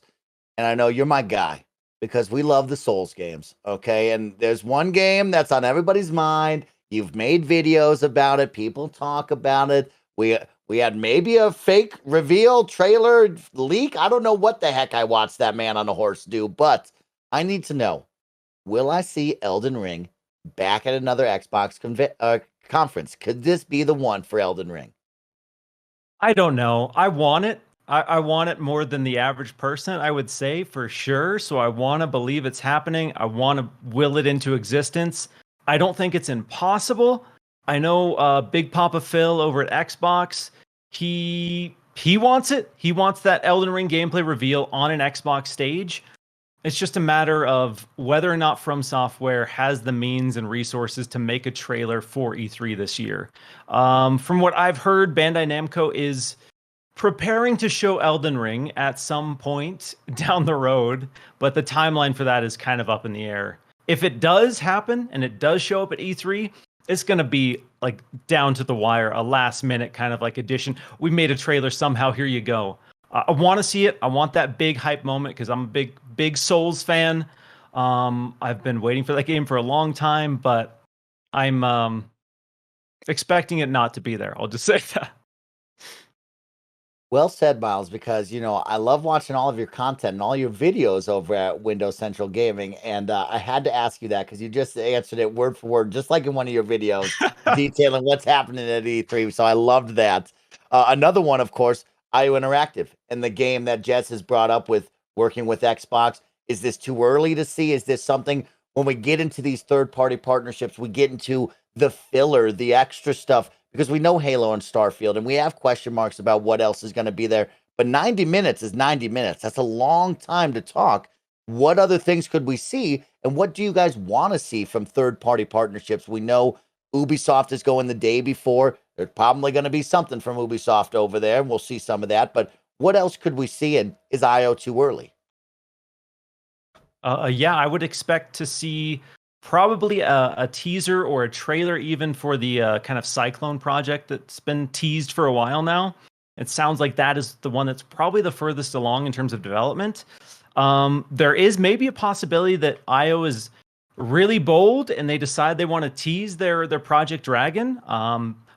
and I know you're my guy because we love the Souls games, okay? And there's one game that's on everybody's mind. You've made videos about it. People talk about it. We had maybe a fake reveal trailer leak. I don't know what the heck I watched that man on a horse do, but I need to know, will I see Elden Ring back at another Xbox conference? Could this be the one for Elden Ring? I don't know. I want it. I want it more than the average person, I would say, for sure. So I want to believe it's happening. I want to will it into existence. I don't think it's impossible. I know Big Papa Phil over at Xbox, he wants it. He wants that Elden Ring gameplay reveal on an Xbox stage. It's just a matter of whether or not From Software has the means and resources to make a trailer for E3 this year. From what I've heard, Bandai Namco is preparing to show Elden Ring at some point down the road, but the timeline for that is kind of up in the air. If it does happen and it does show up at E3, it's going to be like down to the wire, a last minute kind of like addition. We made a trailer somehow, here you go. I want to see it. I want that big hype moment because I'm a big Souls fan. I've been waiting for that game for a long time, but I'm expecting it not to be there. I'll just say that. Well said, Miles, because I love watching all of your content and all your videos over at Windows Central Gaming. And I had to ask you that because you just answered it word for word, just like in one of your videos, detailing what's happening at E3. So I loved that. Another one, of course, IO Interactive and the game that Jess has brought up with working with Xbox. Is this too early to see? Is this something when we get into these third party partnerships, we get into the filler, the extra stuff? Because we know Halo and Starfield, and we have question marks about what else is going to be there. But 90 minutes is 90 minutes. That's a long time to talk. What other things could we see? And what do you guys want to see from third party partnerships? We know Ubisoft is going the day before. There's probably going to be something from Ubisoft over there, and we'll see some of that. But what else could we see? And is IO too early? Yeah, I would expect to see probably a teaser or a trailer even for the kind of Cyclone project that's been teased for a while now. It sounds like that is the one that's probably the furthest along in terms of development. There is maybe a possibility that IO is really bold and they decide they want to tease their Project Dragon.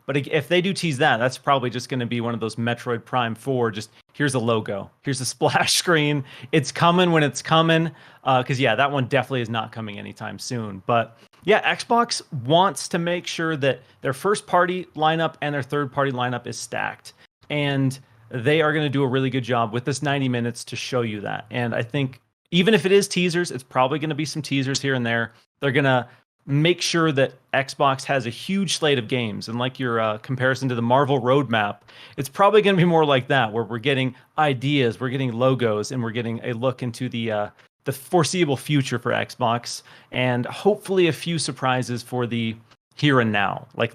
But if they do tease that, that's probably just going to be one of those Metroid Prime 4. Just here's a logo, here's a splash screen. It's coming when it's coming. Because yeah, that one definitely is not coming anytime soon. But yeah, Xbox wants to make sure that their first party lineup and their third party lineup is stacked. And they are going to do a really good job with this 90 minutes to show you that. And I think even if it is teasers, it's probably going to be some teasers here and there. They're going to make sure that Xbox has a huge slate of games. And like your comparison to the Marvel roadmap, it's probably going to be more like that, where we're getting ideas, we're getting logos, and we're getting a look into the foreseeable future for Xbox, and hopefully a few surprises for the here and now. Like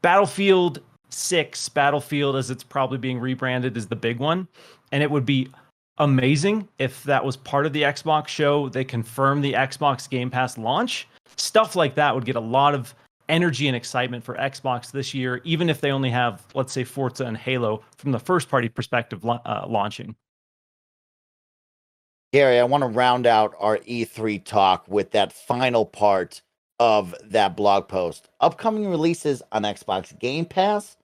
Battlefield 6, Battlefield as it's probably being rebranded, is the big one. And it would be amazing if that was part of the Xbox show. They confirm the Xbox Game Pass launch. Stuff like that would get a lot of energy and excitement for Xbox this year, even if they only have, let's say, Forza and Halo from the first party perspective launching. Gary, I want to round out our E3 talk with that final part of that blog post. Upcoming releases on Xbox Game Pass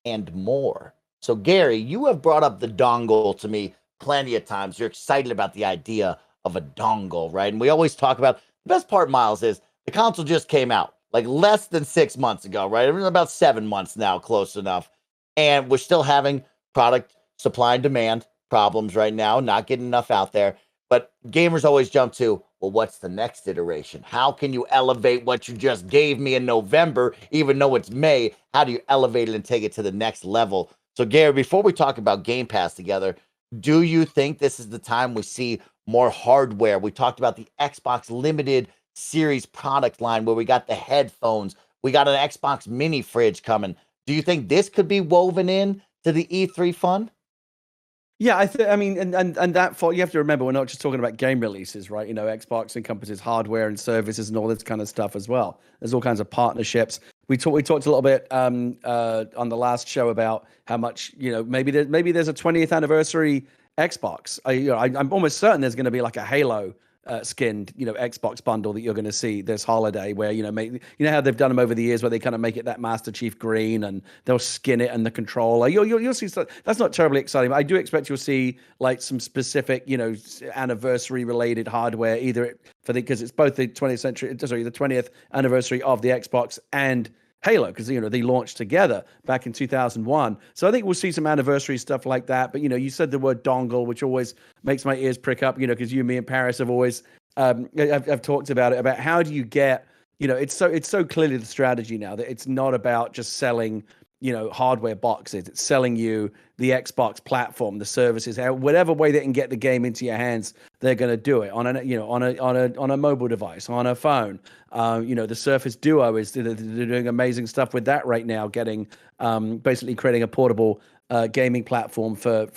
and more. So, Gary, you have brought up the dongle to me plenty of times. You're excited about the idea of a dongle, right? And we always talk about the best part, Miles, is the console just came out like less than 6 months ago, right? It was about 7 months now, close enough. And we're still having product supply and demand problems right now, not getting enough out there. But gamers always jump to, well, what's the next iteration? How can you elevate what you just gave me in November, even though it's May? How do you elevate it and take it to the next level? So, Gary, before we talk about Game Pass together, do you think this is the time we see more hardware? We talked about the Xbox Limited Series product line where we got the headphones. We got an Xbox mini fridge coming. Do you think this could be woven in to the E3 fun? Yeah, I mean, and that for you have to remember, we're not just talking about game releases, right? Xbox encompasses hardware and services and all this kind of stuff as well. There's all kinds of partnerships. We talked a little bit on the last show about how much maybe there's a 20th anniversary Xbox. I'm almost certain there's going to be like a Halo skinned Xbox bundle that you're going to see this holiday, where how they've done them over the years, where they kind of make it that Master Chief green and they'll skin it and the controller. You'll see stuff. That's not terribly exciting, but I do expect you'll see like some specific anniversary related hardware, either because it's both the 20th anniversary of the Xbox and Halo, because they launched together back in 2001. So I think we'll see some anniversary stuff like that. But you said the word dongle, which always makes my ears prick up. Because you, me, and Parish have always I've talked about it, about how do you get it's so clearly the strategy now that it's not about just selling hardware boxes. It's selling you the Xbox platform, the services, whatever way they can get the game into your hands, they're going to do it on a mobile device, on a phone. The Surface Duo they're doing amazing stuff with that right now, getting basically creating a portable gaming platform for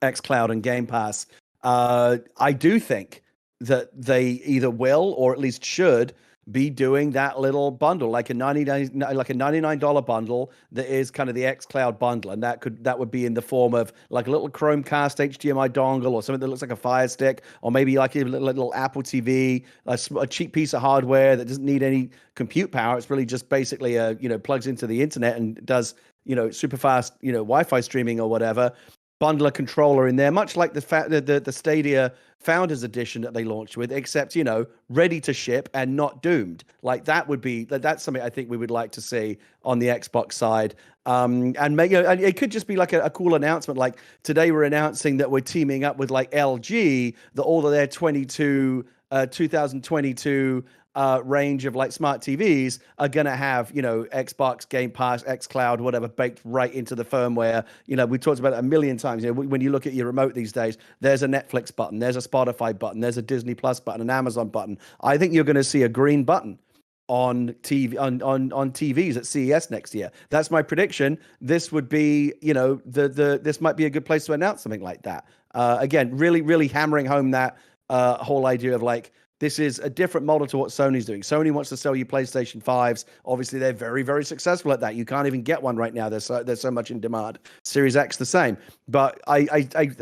xCloud and Game Pass. I do think that they either will or at least should be doing that little bundle, like a $99 bundle that is kind of the xCloud bundle, and that would be in the form of like a little Chromecast HDMI dongle or something that looks like a Fire Stick, or maybe like a little Apple TV, a cheap piece of hardware that doesn't need any compute power. It's really just basically plugs into the internet and does super fast Wi-Fi streaming or whatever. Bundle a controller in there, much like the Stadia Founders Edition that they launched with, except ready to ship and not doomed. Like that's something I think we would like to see on the Xbox side. And it could just be like a cool announcement. Like today, we're announcing that we're teaming up with like LG, that all of their 2022 range of like smart TVs are going to have, Xbox Game Pass, xCloud, whatever, baked right into the firmware. We talked about it a million times. When you look at your remote these days, there's a Netflix button, there's a Spotify button, there's a Disney Plus button, an Amazon button. I think you're going to see a green button on TV on TVs at CES next year. That's my prediction. This would be, this might be a good place to announce something like that. Again, really, really hammering home that whole idea of like, this is a different model to what Sony's doing. Sony wants to sell you PlayStation 5s. Obviously, they're very, very successful at that. You can't even get one right now. There's so much in demand. Series X the same. But I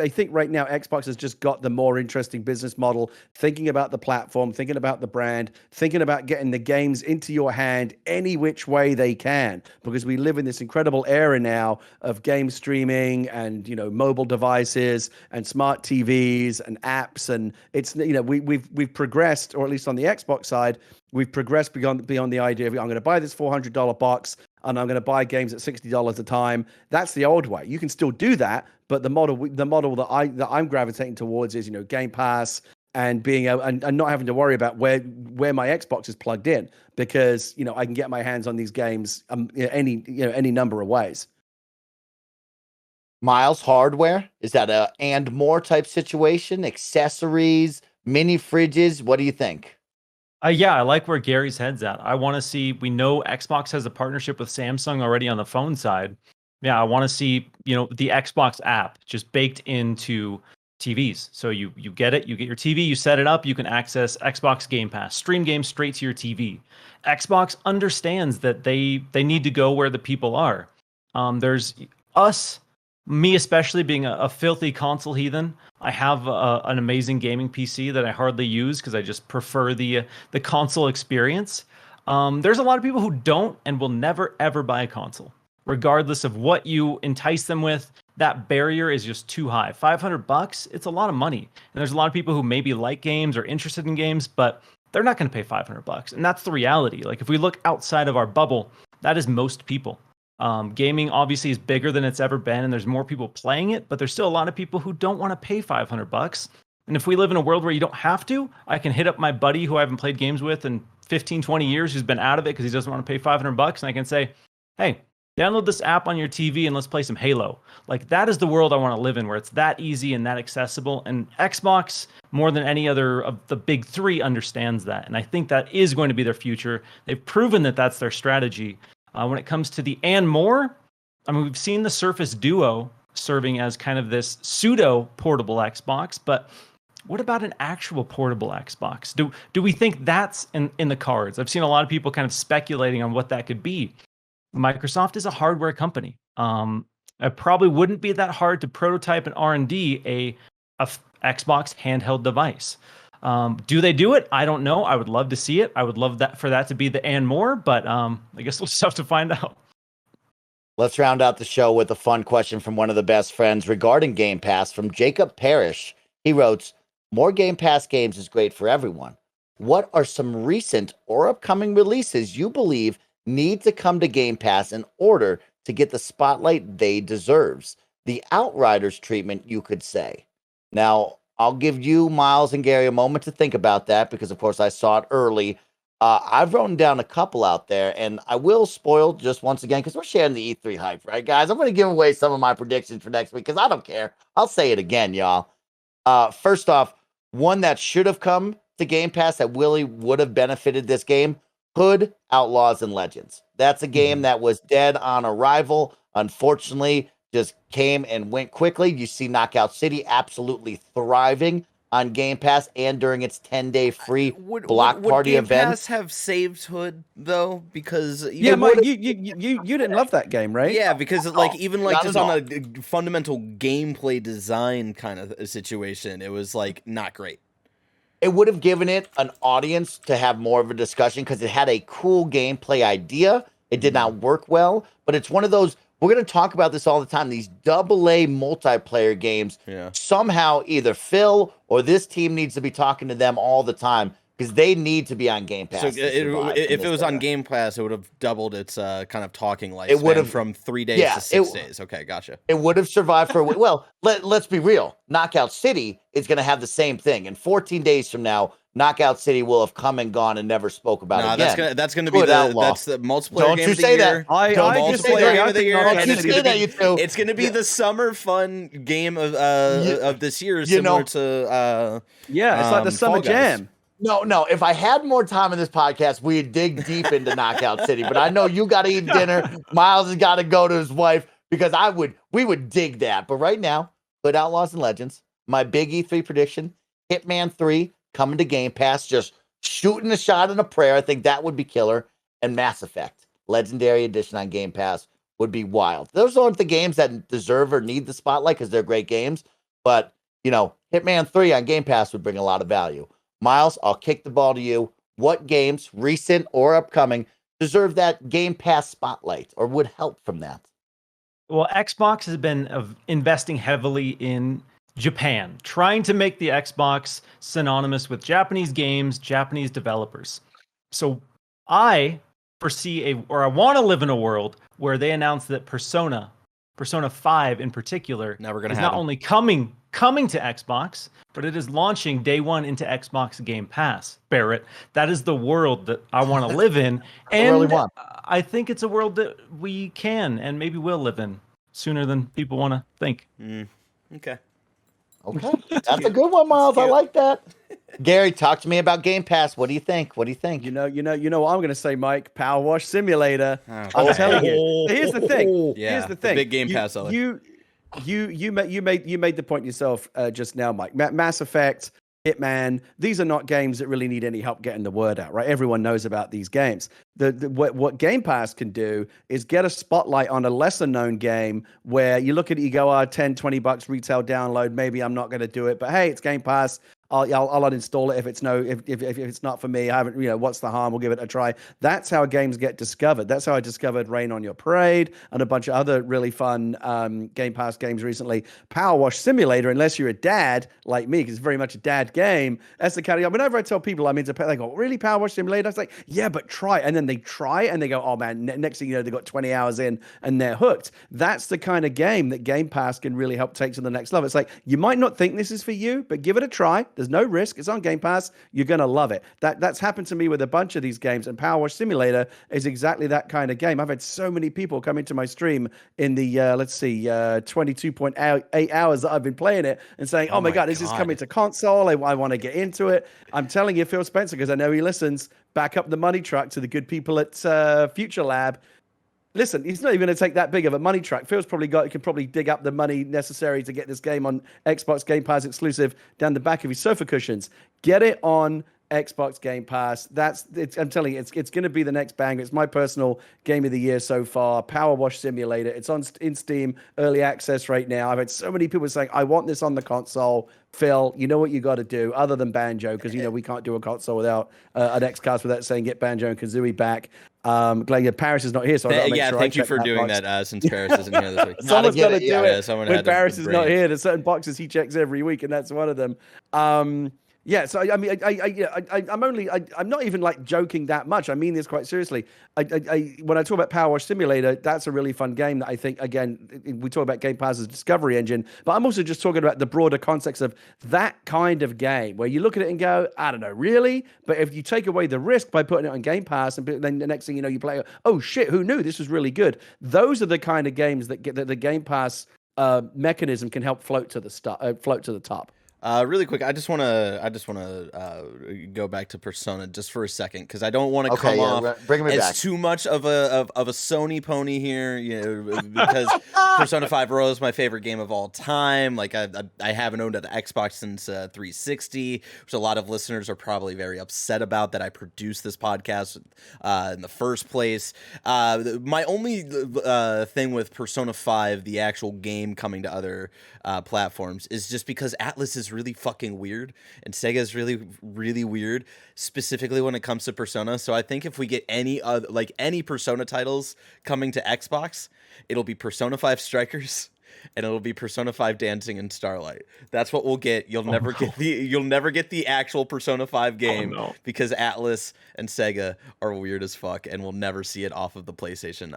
think right now Xbox has just got the more interesting business model, thinking about the platform, thinking about the brand, thinking about getting the games into your hand any which way they can. Because we live in this incredible era now of game streaming and mobile devices and smart TVs and apps, and it's we've progressed. Or at least on the Xbox side, we've progressed beyond the idea of I'm going to buy this $400 box and I'm going to buy games at $60 a time. That's the old way. You can still do that, but the model that I'm gravitating towards is Game Pass and being able and not having to worry about where my Xbox is plugged in, because I can get my hands on these games any number of ways. Miles, hardware, is that a and more type situation? Accessories, mini fridges, what do you think? Yeah, I like where Gary's head's at. I want to see, we know Xbox has a partnership with Samsung already on the phone side. Yeah, I want to see, the Xbox app just baked into TVs. So you get it, you get your TV, you set it up, you can access Xbox Game Pass, stream games straight to your TV. Xbox understands that they need to go where the people are. There's us, me especially, being a filthy console heathen. I have an amazing gaming PC that I hardly use because I just prefer the console experience. There's a lot of people who don't and will never ever buy a console, regardless of what you entice them with. That barrier is just too high. $500, it's a lot of money. And there's a lot of people who maybe like games or interested in games, but they're not going to pay $500. And that's the reality. Like if we look outside of our bubble, that is most people. Gaming obviously is bigger than it's ever been, and there's more people playing it, but there's still a lot of people who don't want to pay $500. And if we live in a world where you don't have to, I can hit up my buddy who I haven't played games with in 15, 20 years, who's been out of it because he doesn't want to pay $500, and I can say, hey, download this app on your TV and let's play some Halo. Like that is the world I want to live in, where it's that easy and that accessible. And Xbox, more than any other of the big three, understands that. And I think that is going to be their future. They've proven that that's their strategy. When it comes to the and more, I mean, we've seen the Surface Duo serving as kind of this pseudo portable Xbox, but what about an actual portable Xbox? Do we think that's in the cards? I've seen a lot of people kind of speculating on what that could be. Microsoft is a hardware company. It probably wouldn't be that hard to prototype and R&D a Xbox handheld device. Do they do it? I don't know. I would love to see it. I would love that for that to be the and more, but I guess we'll just have to find out. Let's round out the show with a fun question from one of the best friends regarding Game Pass from Jacob Parish. He wrote, more Game Pass games is great for everyone. What are some recent or upcoming releases you believe need to come to Game Pass in order to get the spotlight they deserves? The Outriders treatment, you could say. Now, I'll give you, Miles and Gary, a moment to think about that because, of course, I saw it early. I've written down a couple out there, and I will spoil just once again because we're sharing the E3 hype, right, guys? I'm going to give away some of my predictions for next week because I don't care. I'll say it again, y'all. First off, one that should have come to Game Pass that really would have benefited this game, Hood, Outlaws, and Legends. That's a game that was dead on arrival. Unfortunately, just came and went quickly. You see Knockout City absolutely thriving on Game Pass and during its 10-day free would party Game event. Pass have saved Hood though? Because yeah, Mike, you didn't love that game, right? Yeah, because like even like just not on a fundamental gameplay design kind of a situation, it was like not great. It would have given it an audience to have more of a discussion because it had a cool gameplay idea. It did not work well, but it's one of those. We're going to talk about this all the time. These AA multiplayer games somehow either Phil or this team needs to be talking to them all the time because they need to be on Game Pass. So if it was on Game Pass, it would have doubled its kind of talking lifespan. It would have from 3 days to 6 days. Okay, gotcha. It would have survived for well. Let's be real. Knockout City is going to have the same thing. In 14 days from now, Knockout City will have come and gone and never spoke about it again. That's gonna be the multiplayer Don't game you of the say year. that. I just say Multiplayer game of the year. Don't you say that, you two. It's gonna be the summer fun game of this year, similar to it's like the summer jam. No. If I had more time in this podcast, we'd dig deep into Knockout City. But I know you got to eat dinner. Miles has got to go to his wife because we would dig that. But right now, Hood Outlaws and Legends, my big E3 prediction: Hitman 3 coming to Game Pass, just shooting a shot and a prayer. I think that would be killer. And Mass Effect Legendary Edition on Game Pass would be wild. Those aren't the games that deserve or need the spotlight because they're great games. But Hitman 3 on Game Pass would bring a lot of value. Miles, I'll kick the ball to you. What games, recent or upcoming, deserve that Game Pass spotlight or would help from that? Well, Xbox has been investing heavily in Japan, trying to make the Xbox synonymous with Japanese games, Japanese developers. So I foresee I want to live in a world where they announce that Persona 5 in particular, is not only coming to Xbox, but it is launching day one into Xbox Game Pass. Barrett, that is the world that I want to live in. And I think it's a world that we can and maybe will live in sooner than people want to think. Okay. That's a good one, Miles. I like that. Gary, talk to me about Game Pass. What do you think? You know what I'm going to say, Mike. Power Wash Simulator. I'm telling you. Here's the thing. Here's the thing. Big Game Pass seller. You made the point yourself just now, Mike. Mass Effect, Hitman. These are not games that really need any help getting the word out, right? Everyone knows about these games. What Game Pass can do is get a spotlight on a lesser known game where you look at it, you go, $10-20 retail download. Maybe I'm not going to do it, but hey, it's Game Pass. I'll uninstall it if it's not for me. I haven't, what's the harm? We'll give it a try. That's how games get discovered. That's how I discovered Rain on Your Parade and a bunch of other really fun Game Pass games recently. Power Wash Simulator, unless you're a dad like me, because it's very much a dad game. That's the kind of, whenever I tell people I'm into, they go, really, Power Wash Simulator? I was like, yeah, but try. And then they try and they go, oh man, next thing you know, they got 20 hours in and they're hooked. That's the kind of game that Game Pass can really help take to the next level. It's like, you might not think this is for you, but give it a try. There's no risk. It's on Game Pass. You're going to love it. That's happened to me with a bunch of these games, and Power Wash Simulator is exactly that kind of game. I've had so many people come into my stream in the, 22.8 hours that I've been playing it and saying, oh my God, is this coming to console? I want to get into it. I'm telling you, Phil Spencer, because I know he listens, back up the money truck to the good people at Future Lab. Listen, he's not even going to take that big of a money track. Phil's can probably dig up the money necessary to get this game on Xbox Game Pass exclusive down the back of his sofa cushions. Get it on Xbox Game Pass. I'm telling you, it's going to be the next banger. It's my personal game of the year so far. Power Wash Simulator. It's in Steam early access right now. I've had so many people saying, I want this on the console. Phil, you know what you got to do other than Banjo, because we can't do a console without an Xcast without saying get Banjo and Kazooie back. Glad Paris is not here, so I make sure thank you for doing that since Paris isn't here this week. Someone's got to do it. When Paris is not it. here, there's certain boxes he checks every week, and that's one of them. So I mean, I'm not even like joking that much. I mean this quite seriously. When I talk about Power Wash Simulator, that's a really fun game that I think, again, we talk about Game Pass's discovery engine, but I'm also just talking about the broader context of that kind of game where you look at it and go, I don't know, really? But if you take away the risk by putting it on Game Pass and then the next thing you know, you play, oh shit, who knew this was really good? Those are the kind of games that the Game Pass mechanism can help float to the top. Really quick, I just want to go back to Persona just for a second because I don't want to Okay, come off bring me as back. too much of a Sony pony here, because Persona 5 Royal is my favorite game of all time. Like I haven't owned an Xbox since 360, which a lot of listeners are probably very upset about that I produced this podcast in the first place. My only thing with Persona 5, the actual game coming to other platforms, is just because Atlas is really fucking weird and Sega is really, really weird, specifically when it comes to Persona. So I think if we get any other, like any Persona titles coming to Xbox, it'll be Persona 5 Strikers and it'll be Persona 5 Dancing in Starlight. That's what we'll get. You'll never get the actual Persona 5 game because Atlas and Sega are weird as fuck and we'll never see it off of the PlayStation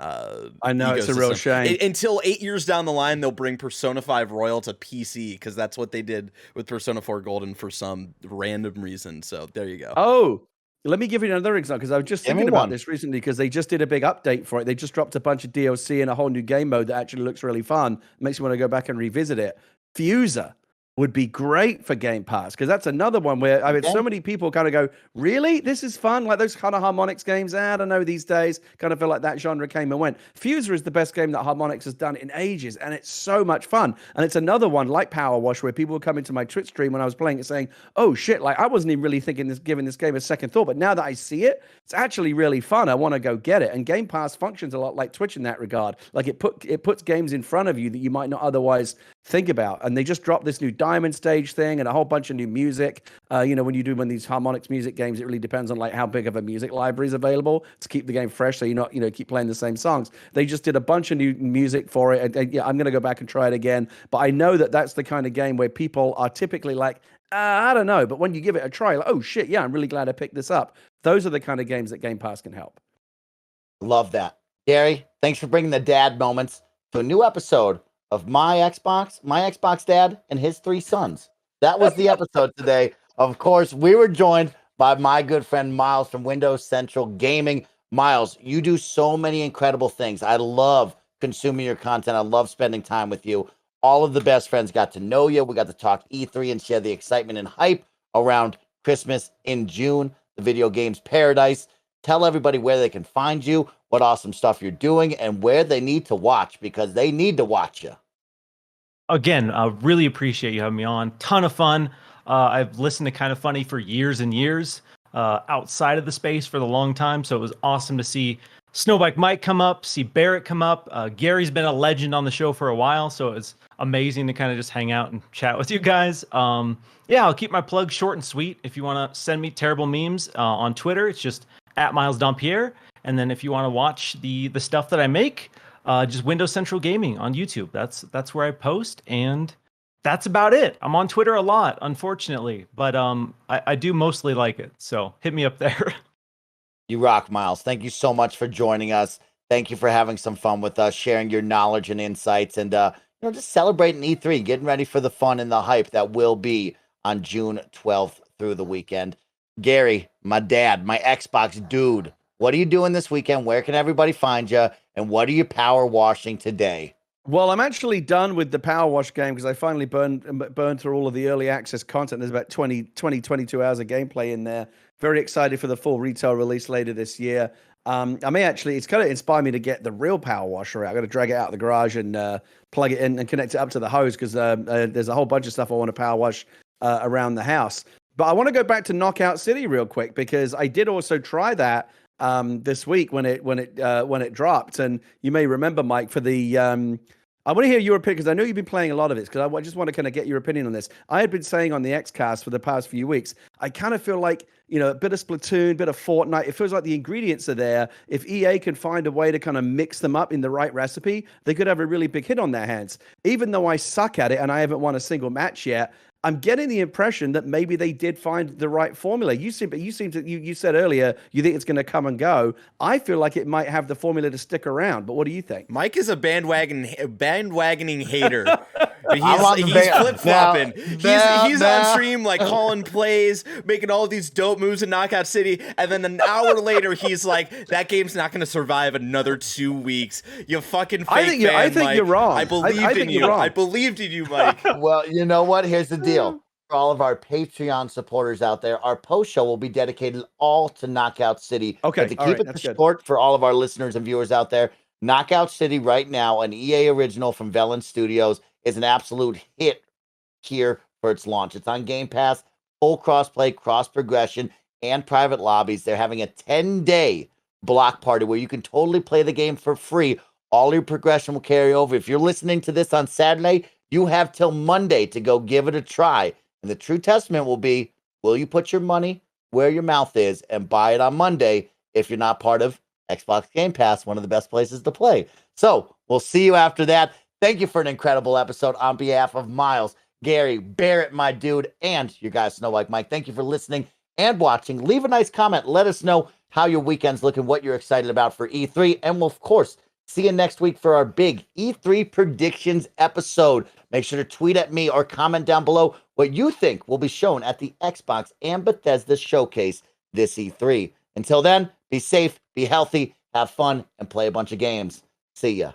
I know, ecosystem. it's a real shame. Until 8 years down the line, they'll bring Persona 5 Royal to PC because that's what they did with Persona 4 Golden for some random reason. So there you go. Oh, let me give you another example because I was just thinking about this recently because they just did a big update for it. They just dropped a bunch of DLC and a whole new game mode that actually looks really fun. Makes me want to go back and revisit it. Fuser would be great for Game Pass because that's another one where I mean, so many people kind of go, really? This is fun? Like those kind of Harmonix games, I don't know these days. Kind of feel like that genre came and went. Fuser is the best game that Harmonix has done in ages, and it's so much fun. And it's another one like Power Wash where people would come into my Twitch stream when I was playing it saying, oh shit, like I wasn't even really giving this game a second thought, but now that I see it, it's actually really fun. I want to go get it. And Game Pass functions a lot like Twitch in that regard. Like it puts games in front of you that you might not otherwise think about. And they just dropped this new Diamond Stage thing and a whole bunch of new music. When these Harmonix music games, it really depends on like how big of a music library is available to keep the game fresh, so you're not keep playing the same songs. They just did a bunch of new music for it. And yeah, I'm gonna go back and try it again. But I know that that's the kind of game where people are typically like, I don't know. But when you give it a try, like, oh shit, yeah, I'm really glad I picked this up. Those are the kind of games that Game Pass can help. Love that. Gary, thanks for bringing the dad moments to a new episode of My Xbox Dad and His Three Sons. That was the episode today. Of course, we were joined by my good friend Miles from Windows Central Gaming. Miles, you do so many incredible things. I love consuming your content. I love spending time with you. All of the best friends got to know you. We got to talk E3 and share the excitement and hype around Christmas in June, the video games paradise. Tell everybody where they can find you, what awesome stuff you're doing, and where they need to watch, because they need to watch you. Again, I really appreciate you having me on. Ton of fun. I've listened to Kind of Funny for years and years, outside of the space for the long time. So it was awesome to see SnowBikeMike come up, see Barrett come up. Gary's been a legend on the show for a while, so it's amazing to kind of just hang out and chat with you guys. Yeah, I'll keep my plug short and sweet. If you want to send me terrible memes on Twitter, it's just at Miles Dompier. And then if you want to watch the stuff that I make, just Windows Central Gaming on YouTube. That's where I post, and that's about it. I'm on Twitter a lot, unfortunately, but I do mostly like it. So hit me up there. You rock, Miles. Thank you so much for joining us. Thank you for having some fun with us, sharing your knowledge and insights, and just celebrating E3, getting ready for the fun and the hype that will be on June 12th through the weekend. Gary, my dad, my Xbox dude, what are you doing this weekend? Where can everybody find you? And what are you power washing today? Well, I'm actually done with the Power Wash game because I finally burned through all of the early access content. There's about 22 hours of gameplay in there. Very excited for the full retail release later this year. I may actually, it's kind of inspired me to get the real Power Washer out. I got to drag it out of the garage and plug it in and connect it up to the hose because there's a whole bunch of stuff I want to power wash around the house. But I want to go back to Knockout City real quick because I did also try that this week when it dropped. And you may remember, Mike, for the I want to hear your opinion because I know you've been playing a lot of it. Because I just want to kind of get your opinion on this. I had been saying on the Xcast for the past few weeks, I kind of feel like a bit of Splatoon, a bit of Fortnite. It feels like the ingredients are there. If EA can find a way to kind of mix them up in the right recipe, they could have a really big hit on their hands. Even though I suck at it and I haven't won a single match yet, I'm getting the impression that maybe they did find the right formula. You said earlier you think it's going to come and go. I feel like it might have the formula to stick around. But what do you think? Mike is a bandwagoning hater. He's flip flopping. He's on stream like calling plays, making all these dope moves in Knockout City, and then an hour later he's like, "That game's not going to survive another 2 weeks." You fucking fake I think Mike. you're wrong. I believed in you. I believed in you, Mike. Well, you know what? Here's the deal. for all of our Patreon supporters out there, our post show will be dedicated all to Knockout City. Okay, But to all keep right, it that's good. short for all of our listeners and viewers out there, Knockout City right now, an EA original from Velen Studios, is an absolute hit here for its launch. It's on Game Pass, full crossplay, cross progression, and private lobbies. They're having a 10-day block party where you can totally play the game for free. All your progression will carry over. If you're listening to this on Saturday, you have till Monday to go give it a try. And the true testament will be, will you put your money where your mouth is and buy it on Monday if you're not part of Xbox Game Pass, one of the best places to play. So we'll see you after that. Thank you for an incredible episode on behalf of Miles, Gary, Barrett, my dude, and your guys, SnowBikeMike. Thank you for listening and watching. Leave a nice comment. Let us know how your weekend's looking, what you're excited about for E3. And we'll, of course, see you next week for our big E3 predictions episode. Make sure to tweet at me or comment down below what you think will be shown at the Xbox and Bethesda showcase this E3. Until then, be safe, be healthy, have fun, and play a bunch of games. See ya.